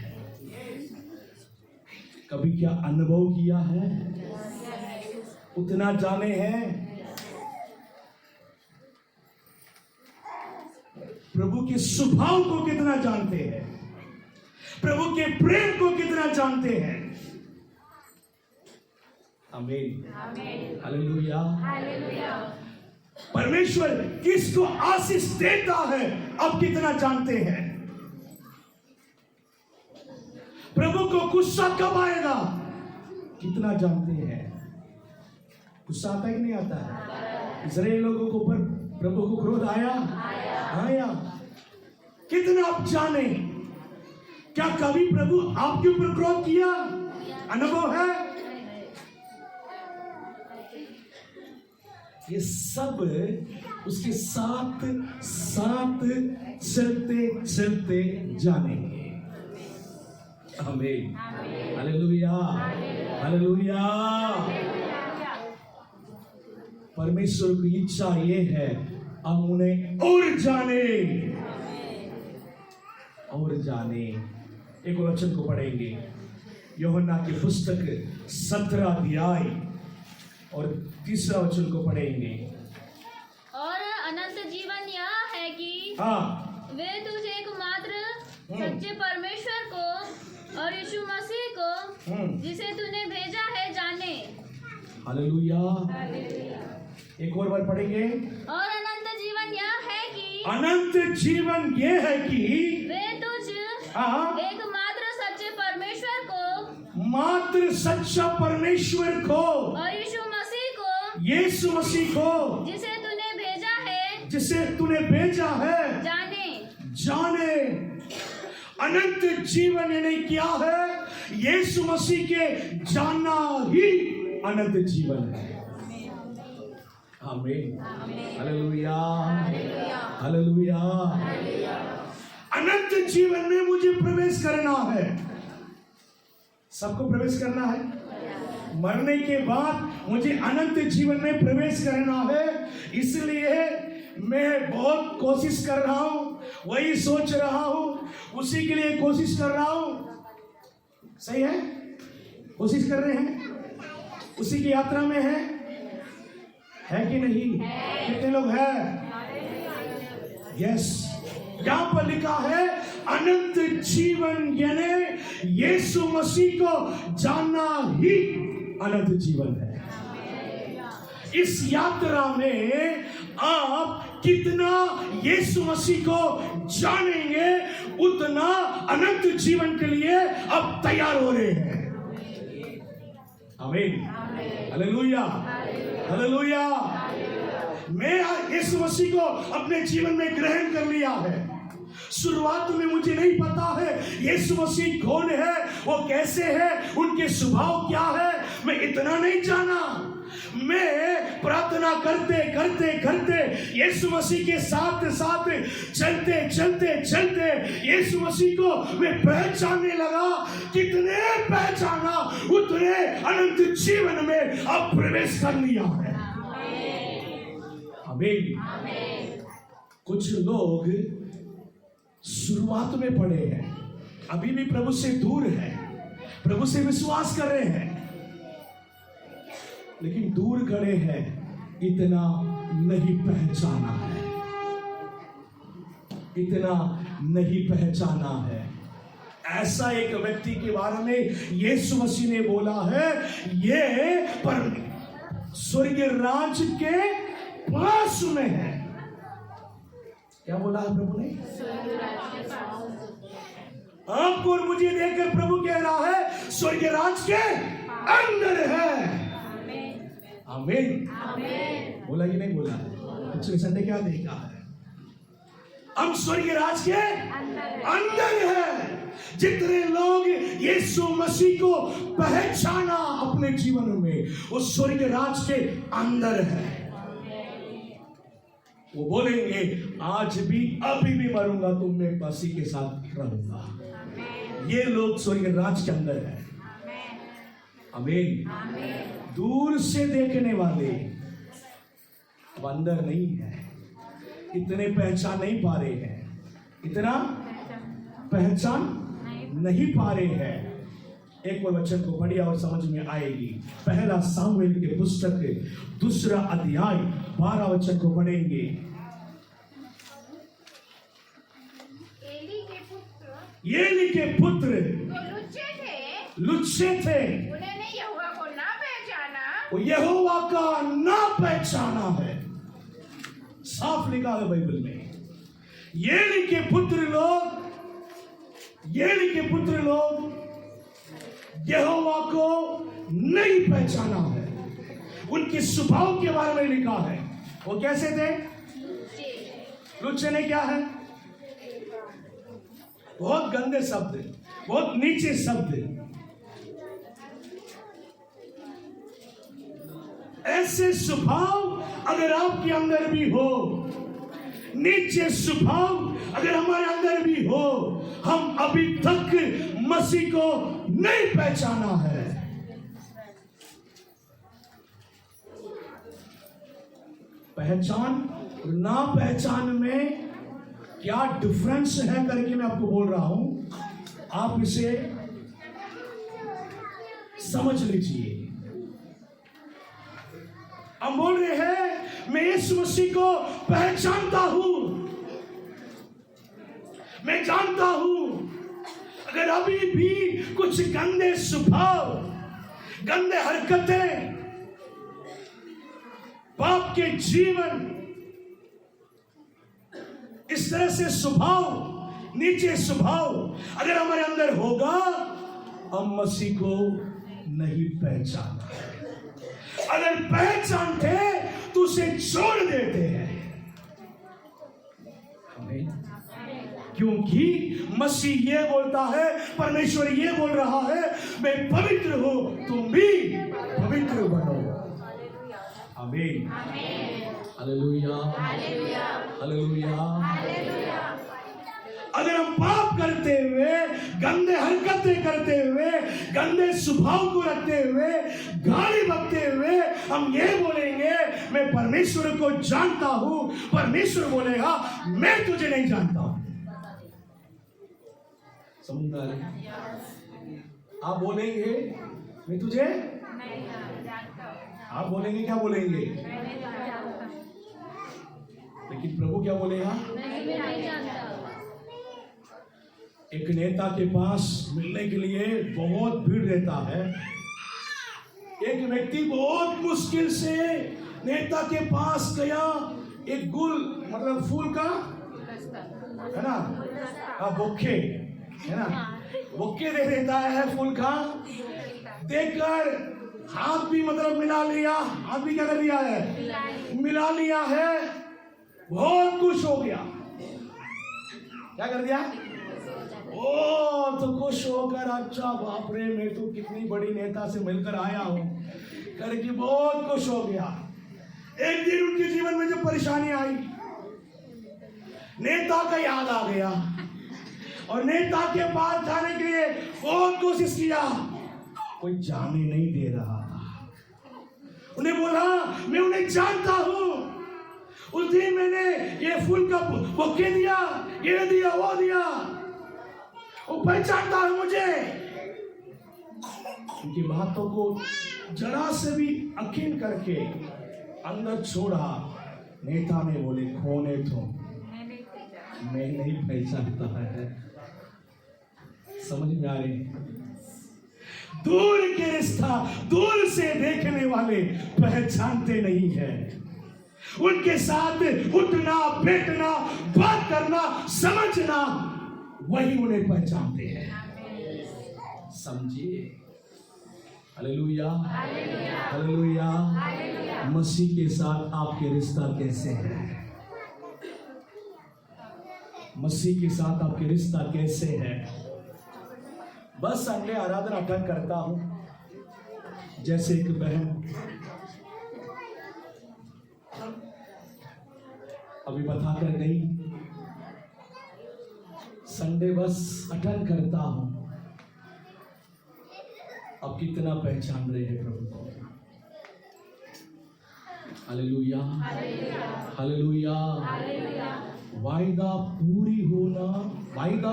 कभी क्या अनुभव किया है? उतना जाने हैं? प्रभु के स्वभाव को कितना जानते हैं? प्रभु के प्रेम को कितना जानते हैं? आमीन, हालेलुया, हालेलुया। परमेश्वर किसको आशीष देता है आप कितना जानते हैं? प्रभु को गुस्सा कब आएगा कितना जानते हैं? गुस्सा आता कि नहीं आता है? इस्राएल लोगों के ऊपर प्रभु को क्रोध आया? आया। कितना आप जाने? क्या कभी प्रभु आपके ऊपर क्रोध किया? अनुभव है? ये सब उसके साथ साथ चलते चलते जानेंगे। आमीन, हालेलुया, हालेलुया। परमेश्वर की इच्छा ये है हम उन्हें और जाने, और जाने। एक वचन को पढ़ेंगे, यूहन्ना की पुस्तक 17 अध्याय और 3 वचन को पढ़ेंगे। और अनंत जीवन यह है कि हाँ, वे तुझे एकमात्र सच्चे परमेश्वर को और यीशु मसीह को जिसे तूने भेजा है जाने। हालेलुया। एक और बार पढ़ेंगे। और अनंत जीवन यह है कि, अनंत जीवन ये है कि वे तुझ हाँ, एकमात्र सच्चे परमेश्वर को एकमात्र सच्चा परमेश्वर को, और यीशु मसीह को जिसे तूने भेजा है जाने। अनंत जीवन यानी क्या है? यीशु मसीह के जानना ही अनंत जीवन है। आमीन, हालेलुया, हालेलुया। अनंत जीवन में मुझे प्रवेश करना है। सबको प्रवेश करना है। मरने के बाद मुझे अनंत जीवन में प्रवेश करना है। इसलिए मैं बहुत कोशिश कर रहा हूं, वही सोच रहा हूं, उसी के लिए कोशिश कर रहा हूं। सही है? कोशिश कर रहे हैं, उसी की यात्रा में है कि नहीं? कितने लोग हैं? यस। यहां पर लिखा है अनंत जीवन यानी यीशु मसीह को जानना ही अनंत जीवन है। इस यात्रा में आप कितना यीशु मसीह को जानेंगे, उतना अनंत जीवन के लिए अब तैयार हो रहे हैं। आमीन, हालेलुया, हालेलुया। मैं यीशु मसीह को अपने जीवन में ग्रहण कर लिया है। शुरुआत में मुझे नहीं पता है यीशु मसीह कौन है, वो कैसे है, उनके स्वभाव क्या है, मैं इतना नहीं जाना। मैं प्रार्थना करते करते करते यीशु मसीह के साथ साथ चलते चलते चलते यीशु मसीह को मैं पहचानने लगा। कितने पहचाना उतने अनंत जीवन में अब प्रवेश कर लिया है। आमीन। कुछ लोग शुरुआत में पड़े हैं, अभी भी प्रभु से दूर है, प्रभु से विश्वास कर रहे हैं, लेकिन दूर खड़े हैं, इतना नहीं पहचाना है, इतना नहीं पहचाना है। ऐसा एक व्यक्ति के बारे में यीशु मसीह ने बोला है, ये पर स्वर्ग राज के पास में है। क्या बोला है प्रभु ने? आपको और मुझे देखकर प्रभु कह रहा है स्वर्ग राज के अंदर है। आमीन, बोला कि नहीं बोला? पिछले संडे क्या देखा है? हम स्वर्ग राज के अंदर है। जितने लोग यीशु मसीह को पहचाना अपने जीवन में, वो स्वर्ग राज के अंदर है। वो बोलेंगे आज भी, अभी भी मरूंगा तो मैं मसीह के साथ रहूंगा। ये लोग स्वर्ग राज के अंदर है। आमीन। दूर से देखने वाले अब अंदर नहीं है, इतने पहचान नहीं पा रहे हैं, इतना पहचान नहीं पा रहे हैं। एक और वचन को पढ़िए और समझ में आएगी। पहला सामुएल के पुस्तक 2 अध्याय 12 वचन को पढ़ेंगे। एली के पुत्र लुच्चे थे, उन्होंने यहोवा को ना पहचाना, वो यहोवा का ना पहचाना है। साफ लिखा है बाइबल में। एली के पुत्र लोग यहोवा को नहीं पहचाना है। उनके स्वभाव के बारे में लिखा है। वो कैसे थे? लुच्चे ने क्या है? बहुत गंदे शब्द, बहुत नीचे शब्द। ऐसे स्वभाव अगर आपके अंदर भी हो, नीचे स्वभाव अगर हमारे अंदर भी हो, हम अभी तक मसीह को नहीं पहचाना है। पहचान और ना पहचान में क्या डिफरेंस है करके मैं आपको बोल रहा हूं, आप इसे समझ लीजिए। हम बोल रहे हैं मैं यीशु मसीह को पहचानता हूं, मैं जानता हूं। अगर अभी भी कुछ गंदे स्वभाव, गंदे हरकतें, पाप के जीवन, इस तरह से स्वभाव, नीचे स्वभाव अगर हमारे अंदर होगा, हम मसीह को नहीं पहचाना। अगर पहचानते तो उसे छोड़ देते हैं। क्योंकि मसीह ये बोलता है, परमेश्वर ये बोल रहा है, मैं पवित्र हूं, तुम भी पवित्र बनो। आमीन। Hallelujah, hallelujah. अगर हम पाप करते हुए, गंदे हरकतें करते हुए, गंदे स्वभाव को रखते हुए, गाली बकते हुए हम ये बोलेंगे मैं परमेश्वर को जानता हूं, परमेश्वर बोलेगा मैं तुझे नहीं जानता हूं। समझ आ रही? आप बोलेंगे मैं तुझे, आप बोलेंगे क्या बोलेंगे? लेकिन प्रभु क्या बोलेगा? एक नेता के पास मिलने के लिए बहुत भीड़ रहता है। एक व्यक्ति बहुत मुश्किल से नेता के पास गया, एक गुल मतलब फूल का है ना, बुक्के है ना, बुक्के दे देता है फूल का। देखकर हाथ भी मतलब मिला लिया, हाथ भी क्या कर लिया है? मिला लिया है। बहुत खुश हो गया। क्या कर दिया? ओ तो खुश होकर, अच्छा बाप रे मैं तो कितनी बड़ी नेता से मिलकर आया हूं करके बहुत खुश हो गया। एक दिन उनके जीवन में जो परेशानी आई, नेता का याद आ गया और नेता के पास जाने के लिए बहुत कोशिश किया, कोई जाने नहीं दे रहा था। उन्हें बोला मैं उन्हें जानता हूं, उस दिन मैंने ये फूल का बुके दिया, ये दिया, वो दिया, वो पहचानता है मुझे। उनकी बातों को जरा से भी यकीन करके अंदर छोड़ा। नेता ने बोले कौन है तुम? मैं नहीं पहचानता है। समझ में आ रही? दूर के रिश्ता दूर से देखने वाले पहचानते नहीं है। उनके साथ उठना बैठना बात करना समझना वही उन्हें पहचानते हैं। समझिए? Hallelujah, hallelujah. मसीह के साथ आपके रिश्ता कैसे है? मसीह के साथ आपके रिश्ता कैसे है? बस संडे आराधना अटेंड करता हूं। जैसे एक बहन अभी बताकर गई, संडे बस अटेंड करता हूं। अब कितना पहचान रहे हैं प्रभु को? Hallelujah, hallelujah. वायदा पूरी होना, वायदा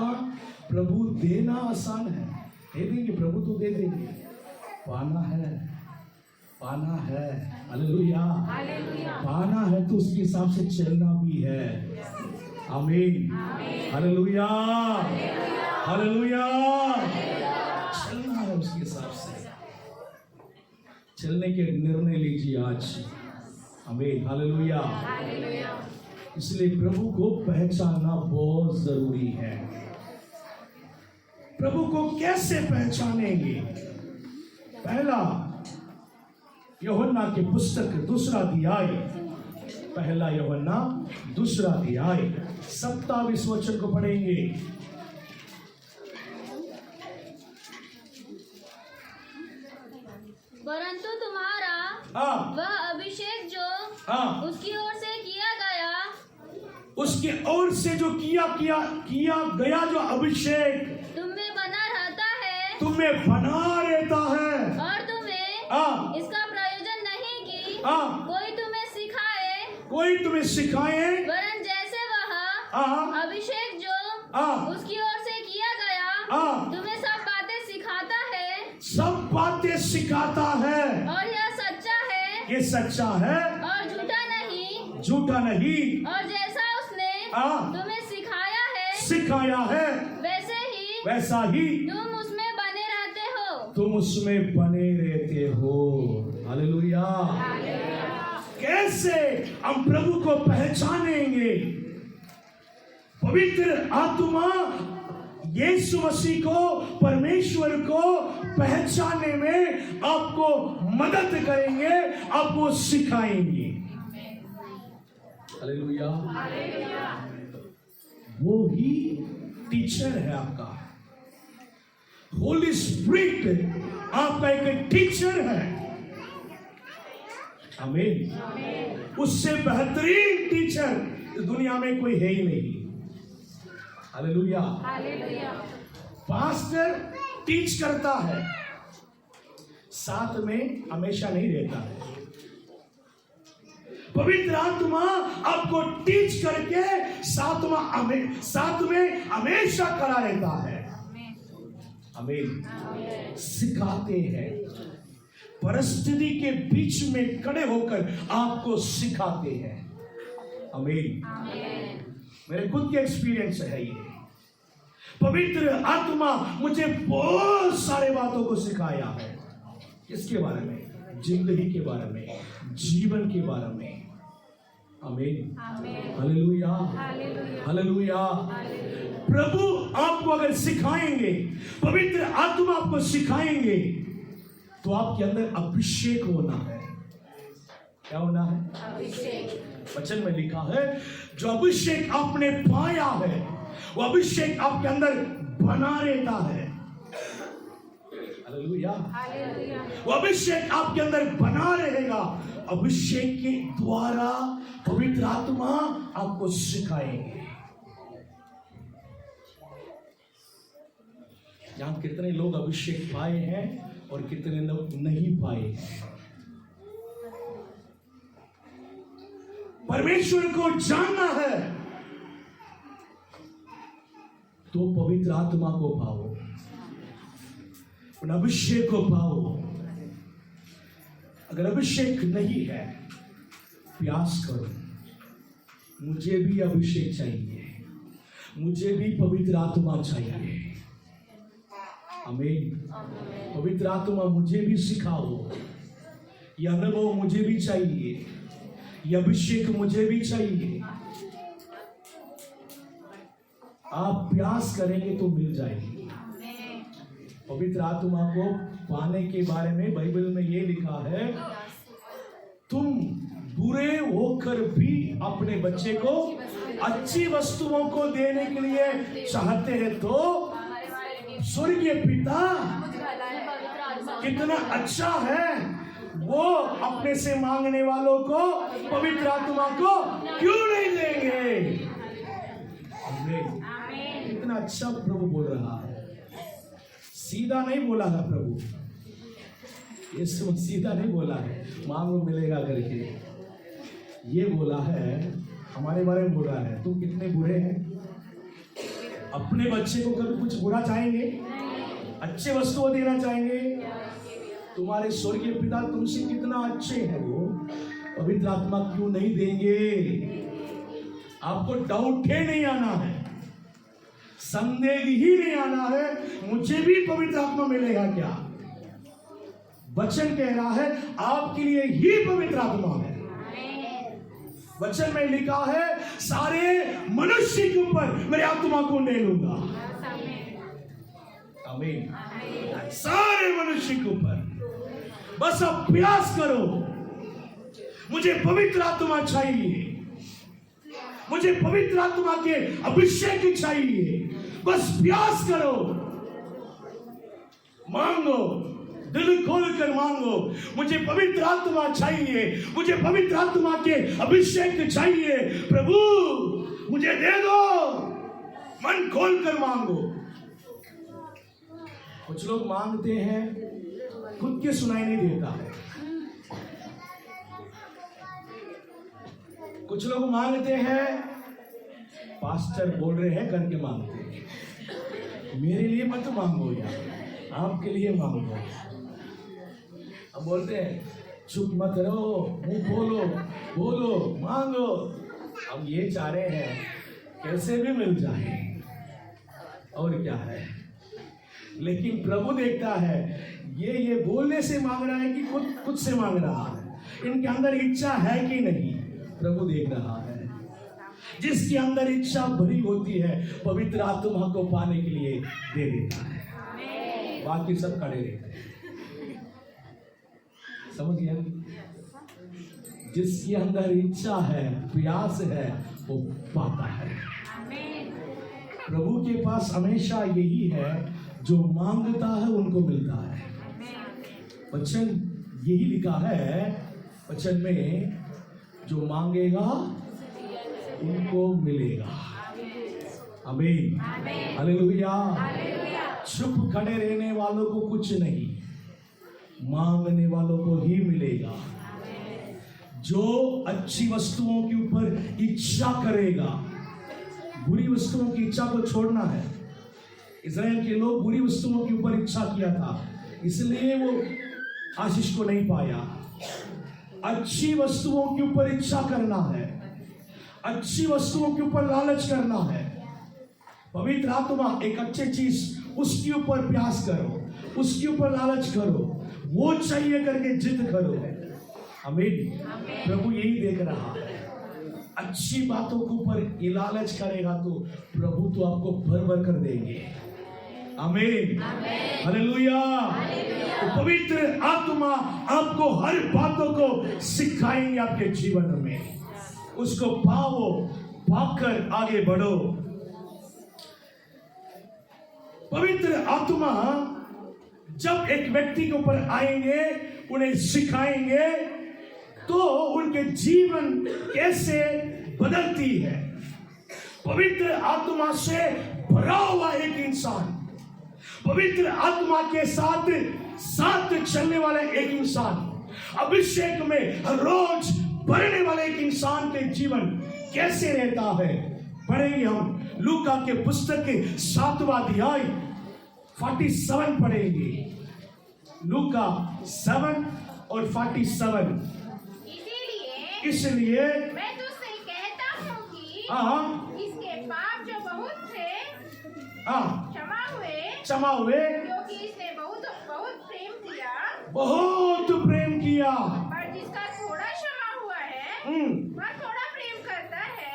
प्रभु देना आसान है, दे देंगे प्रभु, तो दे देंगे। पाना है, पाना है। हालेलुया, पाना है तो उसके हिसाब से चलना भी है। आमीन, हालेलुया, हालेलुया। चलना है उसके हिसाब से, चलने के निर्णय लीजिए आज। आमीन, हालेलुया। इसलिए प्रभु को पहचानना बहुत जरूरी है। प्रभु को कैसे पहचानेंगे? पहला यूहन्ना की पुस्तक 2 अध्याय, पहला यूहन्ना 2 अध्याय 27 वचन को पढ़ेंगे। परंतु तुम्हारा वह अभिषेक जो उसकी ओर से किया गया, उसके ओर से जो किया गया जो अभिषेक तुम में बना रहता है, तुम्हें बना रहता है, और तुम्हें इसका प्रयोजन नहीं कि कोई तुम्हें सिखाए, वरन जैसे वह अभिषेक जो उसकी ओर से किया गया तुम्हें सब बातें सिखाता है, सब बातें सिखाता है। और यह सच्चा है, ये सच्चा है और झूठा नहीं। और जैसा उसने तुम्हें सिखाया है वैसा ही तुम उसमें बने रहते हो। तुम उसमें बने रहते हो। हालेलुया। कैसे हम प्रभु को पहचानेंगे? पवित्र आत्मा यीशु मसीह को, परमेश्वर को पहचानने में आपको मदद करेंगे, आपको सिखाएंगे। हालेलुया। वो ही टीचर है आपका। होली स्पिरिट आपका एक टीचर है। आमीन। उससे बेहतरीन टीचर दुनिया में कोई है ही नहीं। हालेलुया। पास्टर टीच करता है, साथ में हमेशा नहीं रहता है। पवित्र आत्मा आपको टीच करके साथ में हमेशा खड़ा रहता है। आमीन। सिखाते हैं, परिस्थिति के बीच में खड़े होकर आपको सिखाते हैं। आमीन। मेरे खुद के एक्सपीरियंस है ये। पवित्र आत्मा मुझे बहुत सारे बातों को सिखाया है। किसके बारे में? जिंदगी के बारे में, जीवन के बारे में। आमीन। हालेलुया। हालेलुया। प्रभु आपको अगर सिखाएंगे, पवित्र आत्मा आपको सिखाएंगे, तो आपके अंदर अभिषेक होना है। क्या होना है? अभिषेक। वचन में लिखा है, जो अभिषेक आपने पाया है वो अभिषेक आपके अंदर बना रहता है। हालेलुया। वो अभिषेक आपके अंदर बना रहेगा। अभिषेक के द्वारा पवित्र आत्मा आपको सिखाएंगे। यहां कितने लोग अभिषेक पाए हैं और कितने लोग नहीं पाए हैं। परमेश्वर को जानना है तो पवित्र आत्मा को पाओ, उन अभिषेक को पाओ। अगर अभिषेक नहीं है, प्रयास करो, मुझे भी अभिषेक चाहिए, मुझे भी पवित्र आत्मा चाहिए। आमीन। पवित्र आत्मा मुझे भी सिखाओ, यह अनुभव मुझे भी चाहिए, यह अभिषेक मुझे भी चाहिए। आप प्रयास करेंगे तो मिल जाएगी। पवित्र आत्मा को पाने के बारे में बाइबल में ये लिखा है, तुम बुरे होकर भी अपने बच्चे को अच्छी वस्तुओं को देने के लिए चाहते हैं, तो स्वर्गीय पिता कितना अच्छा है, वो अपने से मांगने वालों को पवित्र आत्मा को क्यों नहीं देंगे। कितना अच्छा प्रभु बोल रहा है। सीधा नहीं बोला है प्रभु, यीशु सीधा नहीं बोला है मांगो मिलेगा करके। ये बोला है, हमारे बारे में बोला है, तुम कितने बुरे हैं। अपने बच्चे को कभी कुछ बुरा चाहेंगे? अच्छे वस्तुएं देना चाहेंगे? तुम्हारे स्वर्गीय पिता तुमसे कितना अच्छे हैं, वो पवित्र आत्मा क्यों नहीं देंगे। आपको डाउट ही नहीं आना है, संदेह ही नहीं आना है, मुझे भी पवित्र आत्मा मिलेगा क्या। वचन कह रहा है आपके लिए ही पवित्र आत्मा है। वचन में लिखा है, सारे मनुष्य के ऊपर मेरे आत्मा को ले लूंगा। आमीन। सारे मनुष्य के ऊपर बस आप प्रयास करो। मुझे पवित्र आत्मा चाहिए, मुझे पवित्र आत्मा के अभिषेक चाहिए। बस प्रयास करो, मांगो, दिल खोल कर मांगो। मुझे पवित्र आत्मा चाहिए, मुझे पवित्र आत्मा के अभिषेक चाहिए। प्रभु मुझे दे दो, मन खोल कर मांगो। कुछ लोग मांगते हैं, खुद के सुनाई नहीं देता है। कुछ लोग मांगते हैं, पास्टर बोल रहे हैं करके मांगते हैं। मेरे लिए मत मांगो यार, आपके लिए मांगो। अब बोलते हैं चुप मत रहो, मुंह बोलो बोलो मांगो। अब ये चाह रहे हैं कैसे भी मिल जाए, और क्या है। लेकिन प्रभु देखता है ये बोलने से मांग रहा है कि खुद से मांग रहा है, इनके अंदर इच्छा है कि नहीं। प्रभु देख रहा है। जिसके अंदर इच्छा भरी होती है पवित्र आत्मा को पाने के लिए दे देता है। बाकी सब खड़े रहते हैं। समझ गया? जिसके अंदर इच्छा है, प्यास है, वो पाता है। प्रभु के पास हमेशा यही है, जो मांगता है उनको मिलता है। वचन यही लिखा है, वचन में जो मांगेगा उनको मिलेगा। आमीन, हालेलुया। चुप खड़े रहने वालों को कुछ नहीं, मांगने वालों को ही मिलेगा। जो अच्छी वस्तुओं के ऊपर इच्छा करेगा, बुरी वस्तुओं की इच्छा को छोड़ना है। इस्राएल के लोग बुरी वस्तुओं के ऊपर इच्छा किया था, इसलिए वो आशीष को नहीं पाया। अच्छी वस्तुओं के ऊपर इच्छा करना है, अच्छी वस्तुओं के ऊपर लालच करना है। पवित्र आत्मा एक अच्छी चीज, उसके ऊपर प्यास करो, उसके ऊपर लालच करो, वो चाहिए करके जिद करो। आमीन। प्रभु यही देख रहा है। अच्छी बातों के ऊपर ये लालच करेगा तो प्रभु तो आपको भर भर कर देंगे। आमीन, हालेलुया। तो पवित्र आत्मा आपको हर बातों को सिखाएंगे आपके जीवन में। उसको पाओ, पाकर आगे बढ़ो। पवित्र आत्मा जब एक व्यक्ति के ऊपर आएंगे, उन्हें सिखाएंगे तो उनके जीवन कैसे बदलती है। पवित्र आत्मा से भरा हुआ एक इंसान, पवित्र आत्मा के साथ साथ चलने वाला एक इंसान, अभिषेक में हर रोज बढ़ने वाले एक इंसान के जीवन कैसे रहता है, पढ़ेंगे हम। लूका के पुस्तक के 7वां अध्याय 47 पढ़ेंगे। लूका 7 और 47। इसलिए मैं तुझसे कहता हूँ कि इसके पाप जो बहुत थे क्षमा हुए, क्योंकि इसने बहुत बहुत प्रेम किया। बहुत प्रेम किया। पर जिसका थोड़ा क्षमा हुआ है वह थोड़ा प्रेम करता है।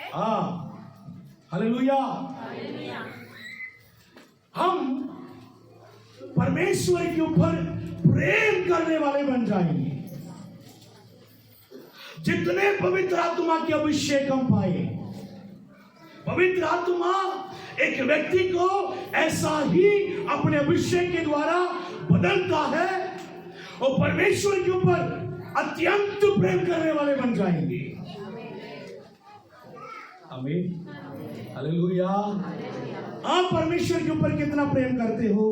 हालेलुया। हम परमेश्वर के ऊपर प्रेम करने वाले बन जाएंगे। जितने पवित्र आत्मा के अभिषेक हम पाए, पवित्र आत्मा एक व्यक्ति को ऐसा ही अपने अभिषेक के द्वारा बदलता है और परमेश्वर के ऊपर अत्यंत प्रेम करने वाले बन जाएंगे। आमीन, हालेलुया। आप परमेश्वर के ऊपर कितना प्रेम करते हो?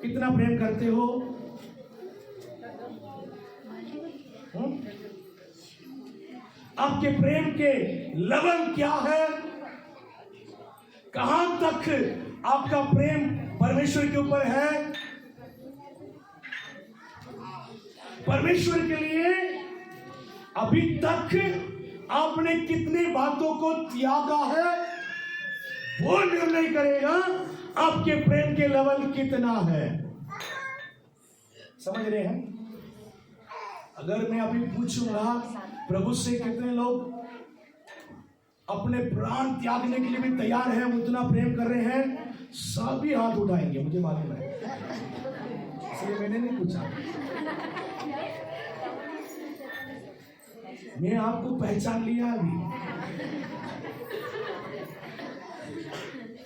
कितना प्रेम करते हो? आपके प्रेम के लेवल क्या है? कहां तक आपका प्रेम परमेश्वर के ऊपर है? परमेश्वर के लिए अभी तक आपने कितनी बातों को त्यागा है, वो निर्णय करेगा आपके प्रेम के लेवल कितना है। समझ रहे हैं? अगर मैं अभी पूछूंगा प्रभु से कितने लोग अपने प्राण त्यागने के लिए भी तैयार हैं, उतना प्रेम कर रहे हैं, सभी हाथ उठाएंगे, मुझे मालूम है, इसलिए मैंने नहीं पूछा। मैं आपको पहचान लिया अभी।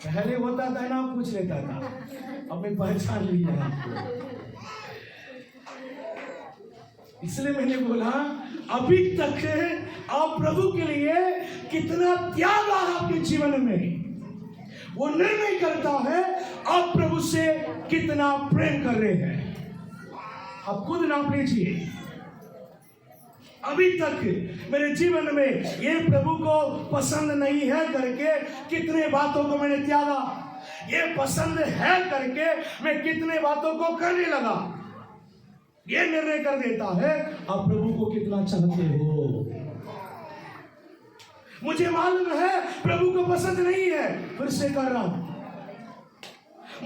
पहले होता था ना, पूछ लेता था, अब मैं पहचान लिया आपको। इसलिए मैंने बोला अभी तक आप प्रभु के लिए कितना त्याग है आपके जीवन में, वो निर्णय करता है आप प्रभु से कितना प्रेम कर रहे हैं। आप खुद नाप लीजिए, अभी तक मेरे जीवन में ये प्रभु को पसंद नहीं है करके कितने बातों को मैंने त्यागा, ये पसंद है करके मैं कितने बातों को करने लगा। ये निर्णय कर देता है आप प्रभु को कितना चाहते हो। मुझे मालूम है प्रभु को पसंद नहीं है, फिर से कर रहा हूं।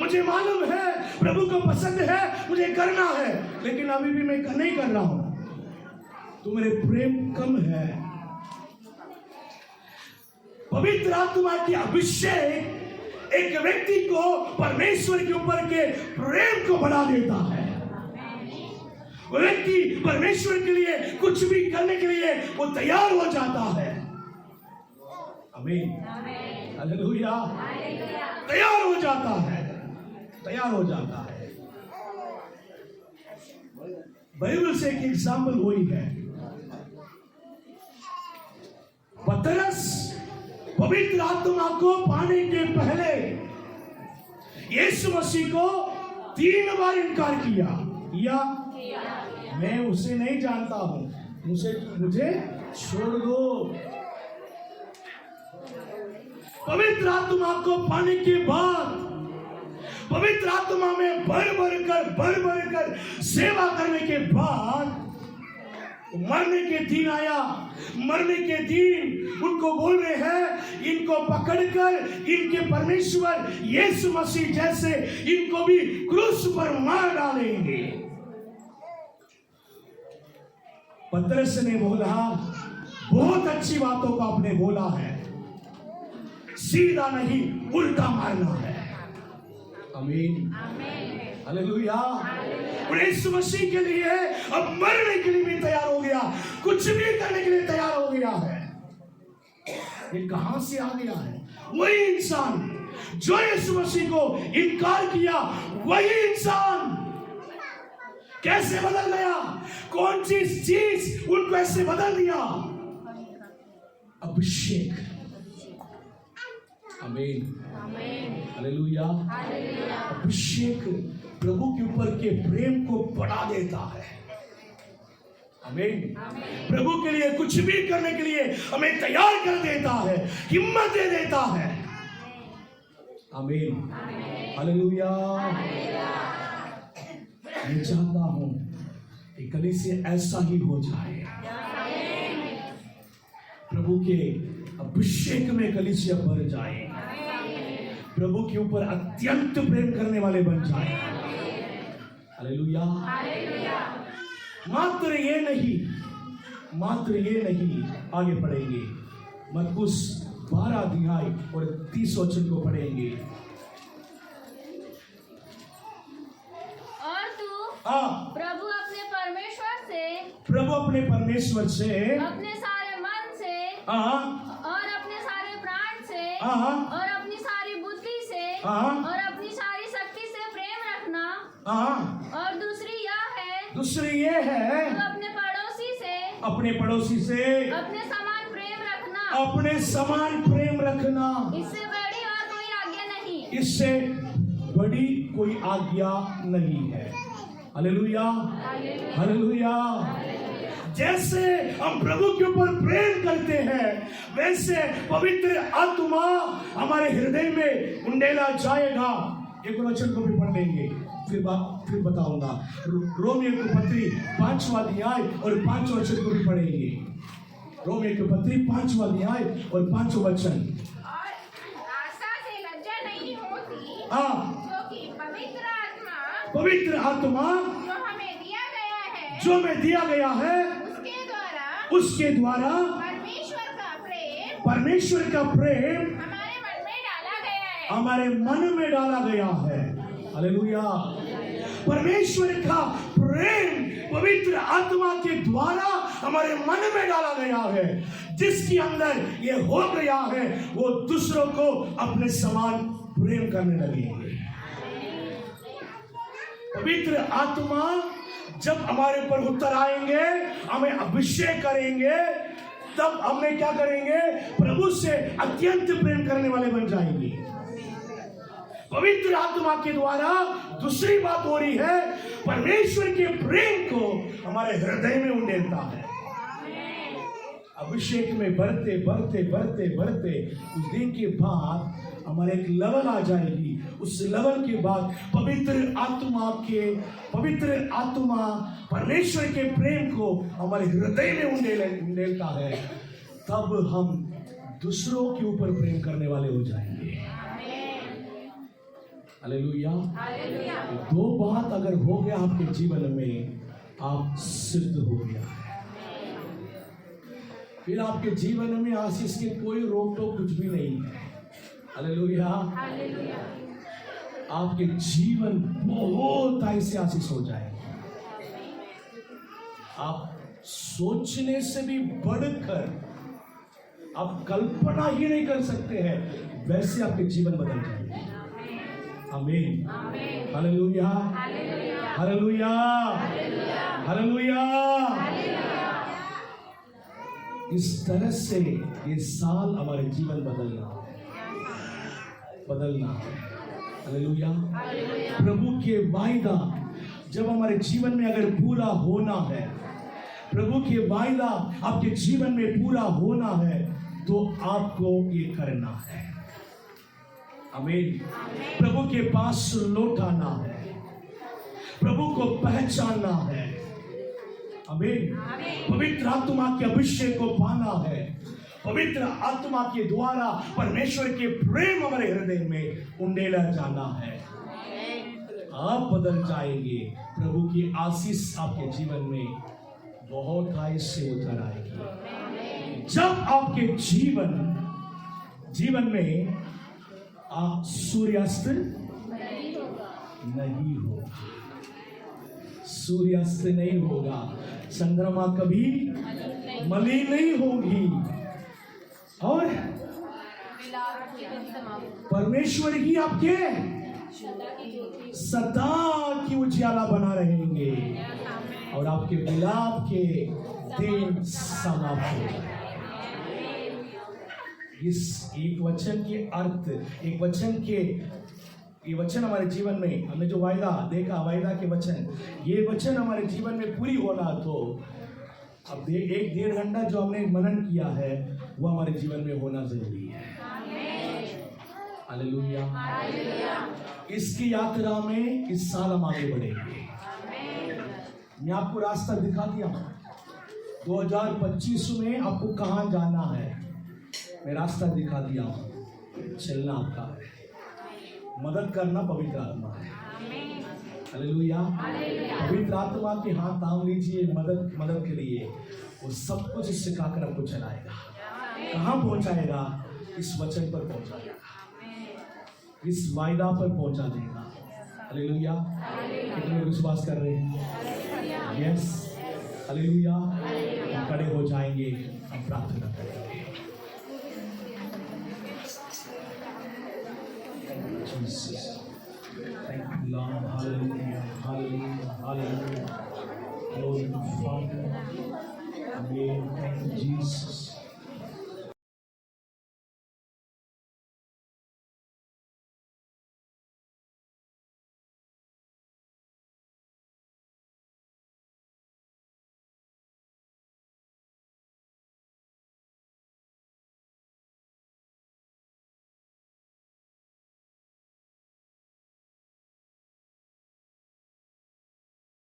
मुझे मालूम है प्रभु को पसंद है, मुझे करना है, लेकिन अभी भी मैं नहीं कर रहा हूं। तुम्हारे प्रेम कम है। पवित्र आत्मा की अभिषेक एक व्यक्ति को परमेश्वर के ऊपर के प्रेम को बढ़ा देता है। वो व्यक्ति परमेश्वर के लिए कुछ भी करने के लिए वो तैयार हो जाता है। आमीन, हालेलुया। तैयार हो जाता है, तैयार हो जाता है। बाइबल से एक एग्जाम्पल वही है। पतरस पवित्र आत्मा को पाने के पहले यीशु मसीह को 3 बार इनकार किया। या मैं उसे नहीं जानता हूं, मुझे छोड़ दो। पवित्र आत्मा को पाने के बाद, पवित्र आत्मा में भर भर कर सेवा करने के बाद मरने के दिन आया। मरने के दिन उनको बोल रहे हैं, इनको पकड़कर इनके परमेश्वर यीशु मसीह जैसे इनको भी क्रूस पर मार डालेंगे। पतरस ने बोला, बहुत अच्छी बातों को आपने बोला है, सीधा नहीं उल्टा मारना है। आमीन, हालेलुया। और यीशु मसीह के लिए अब मरने के लिए भी तैयार हो गया, कुछ भी करने के लिए तैयार हो गया है। ये कहां से आ गया है? वही इंसान जो यीशु मसीह को इनकार किया, वही इंसान कैसे बदल गया? कौन सी चीज उनको ऐसे बदल दिया? अभिषेक। आमीन, हालेलुया। अभिषेक प्रभु के ऊपर के प्रेम को बढ़ा देता है। आमीन। प्रभु के लिए कुछ भी करने के लिए हमें तैयार कर देता है, हिम्मत दे देता है। आमीन, हालेलुया। मैं चाहता हूं कि कलीसिया ऐसा ही हो जाए। प्रभु के अभिषेक में कलीसिया भर जाए, प्रभु के ऊपर अत्यंत प्रेम करने वाले बन जाए। हालेलुया। मात्र ये नहीं, आगे पढ़ेंगे मरकुस 12 अध्याय और 30 वचन को पढ़ेंगे। और तू प्रभु अपने परमेश्वर से अपने सारे मन से और अपने सारे प्राण से और अपनी सारी बुद्धि से और अपनी सारी शक्ति से प्रेम रखना। और दूसरी ये है तो अपने पड़ोसी से अपने समान प्रेम रखना। इससे बड़ी कोई आज्ञा नहीं है। Hallelujah, hallelujah. जैसे हम प्रभु के ऊपर प्रेम करते हैं, वैसे पवित्र आत्मा हमारे हृदय में उंडेला जाएगा। एक वचन को भी पढ़ लेंगे, फिर बताऊंगा। रोमियो की पत्री 5वां अध्याय और 5वां वचन को भी पढ़ेंगे। रोमियो की पत्री 5वां अध्याय और 5वां वचन। और आशा से लज्जा नहीं होती, क्योंकि पवित्र आत्मा जो हमें दिया गया है उसके द्वारा परमेश्वर का प्रेम हमारे मन में डाला गया है। हालेलुया। परमेश्वर का प्रेम पवित्र आत्मा के द्वारा हमारे मन में डाला गया है। जिसके अंदर ये हो गया है, वो दूसरों को अपने समान प्रेम करने लगेंगे। पवित्र आत्मा जब हमारे ऊपर उतर आएंगे, हमें अभिषेक करेंगे, तब हमें क्या करेंगे? प्रभु से अत्यंत प्रेम करने वाले बन जाएंगे। पवित्र आत्मा के द्वारा दूसरी बात हो रही है, परमेश्वर के प्रेम को हमारे हृदय में उंडेलता है। अभिषेक में बढ़ते उस दिन के बाद हमारे एक लेवल आ जाएगी। उस लेवल के बाद पवित्र आत्मा परमेश्वर के प्रेम को हमारे हृदय में उंडेलता है। तब हम दूसरों के ऊपर प्रेम करने वाले हो जाएंगे। हालेलुया। 2 बात अगर हो गया आपके जीवन में, आप सिद्ध हो गया है। फिर आपके जीवन में आशीष के कोई रोक टोक कुछ भी नहीं है। हालेलुया। हालेलुया। आपके जीवन बहुत ऐसे आशीष हो जाएगा, आप सोचने से भी बढ़कर आप कल्पना ही नहीं कर सकते हैं, वैसे आपके जीवन बदल जाएंगे। आमीन। हालेलुया। हालेलुया। हालेलुया। इस तरह से ये साल हमारे जीवन बदलना। हालेलुया। प्रभु के वायदा जब हमारे जीवन में अगर पूरा होना है, प्रभु के वायदा आपके जीवन में पूरा होना है, तो आपको ये करना है। आमीन। प्रभु के पास लौटाना है, प्रभु को पहचानना है। आमीन। पवित्र आत्मा के अभिषेक को पाना है, पवित्र आत्मा के द्वारा परमेश्वर के प्रेम हमारे हृदय में उंडेला जाना है। आप बदल जाएंगे, प्रभु की आशीष आपके जीवन में बहुत ऐसे उतर आएगी। जब आपके जीवन में सूर्यास्त नहीं होगा, सूर्यास्त नहीं होगा, चंद्रमा कभी मलिन नहीं होगी, और परमेश्वर ही आपके सदा की उजियाला बना रहेंगे, और आपके विलाप के दिन समाप्त हो जाएंगे। इस एक वचन के अर्थ, एक वचन के, ये वचन हमारे जीवन में हमने जो वायदा देखा, वायदा के वचन, ये वचन हमारे जीवन में पूरी होना, तो अब एक 1.5 घंटा जो हमने मनन किया है वो हमारे जीवन में होना जरूरी है। हालेलुया। इसकी यात्रा में इस साल हम आगे बढ़ेंगे। मैं आपको रास्ता दिखा दिया, 2025 में आपको कहां जाना है, मैं रास्ता दिखा दिया हूं। चलना आपका है, मदद करना पवित्र आत्मा है। हालेलुया। पवित्र आत्मा के हाथ थाम लीजिए मदद के लिए, वो सब कुछ सिखाकर आपको चलाएगा। कहां पहुंचाएगा? इस वचन पर पहुंचाएगा, इस वायदा पर पहुंचा देगा। हालेलुया। कितने विश्वास कर रहे हैं? यस। हालेलुया। हम खड़े हो जाएंगे, हम प्रार्थना करेंगे। Jesus. Thank you, Lord. Hallelujah. Hallelujah. Hallelujah. Glory to Father. Amen. Thank you, Jesus.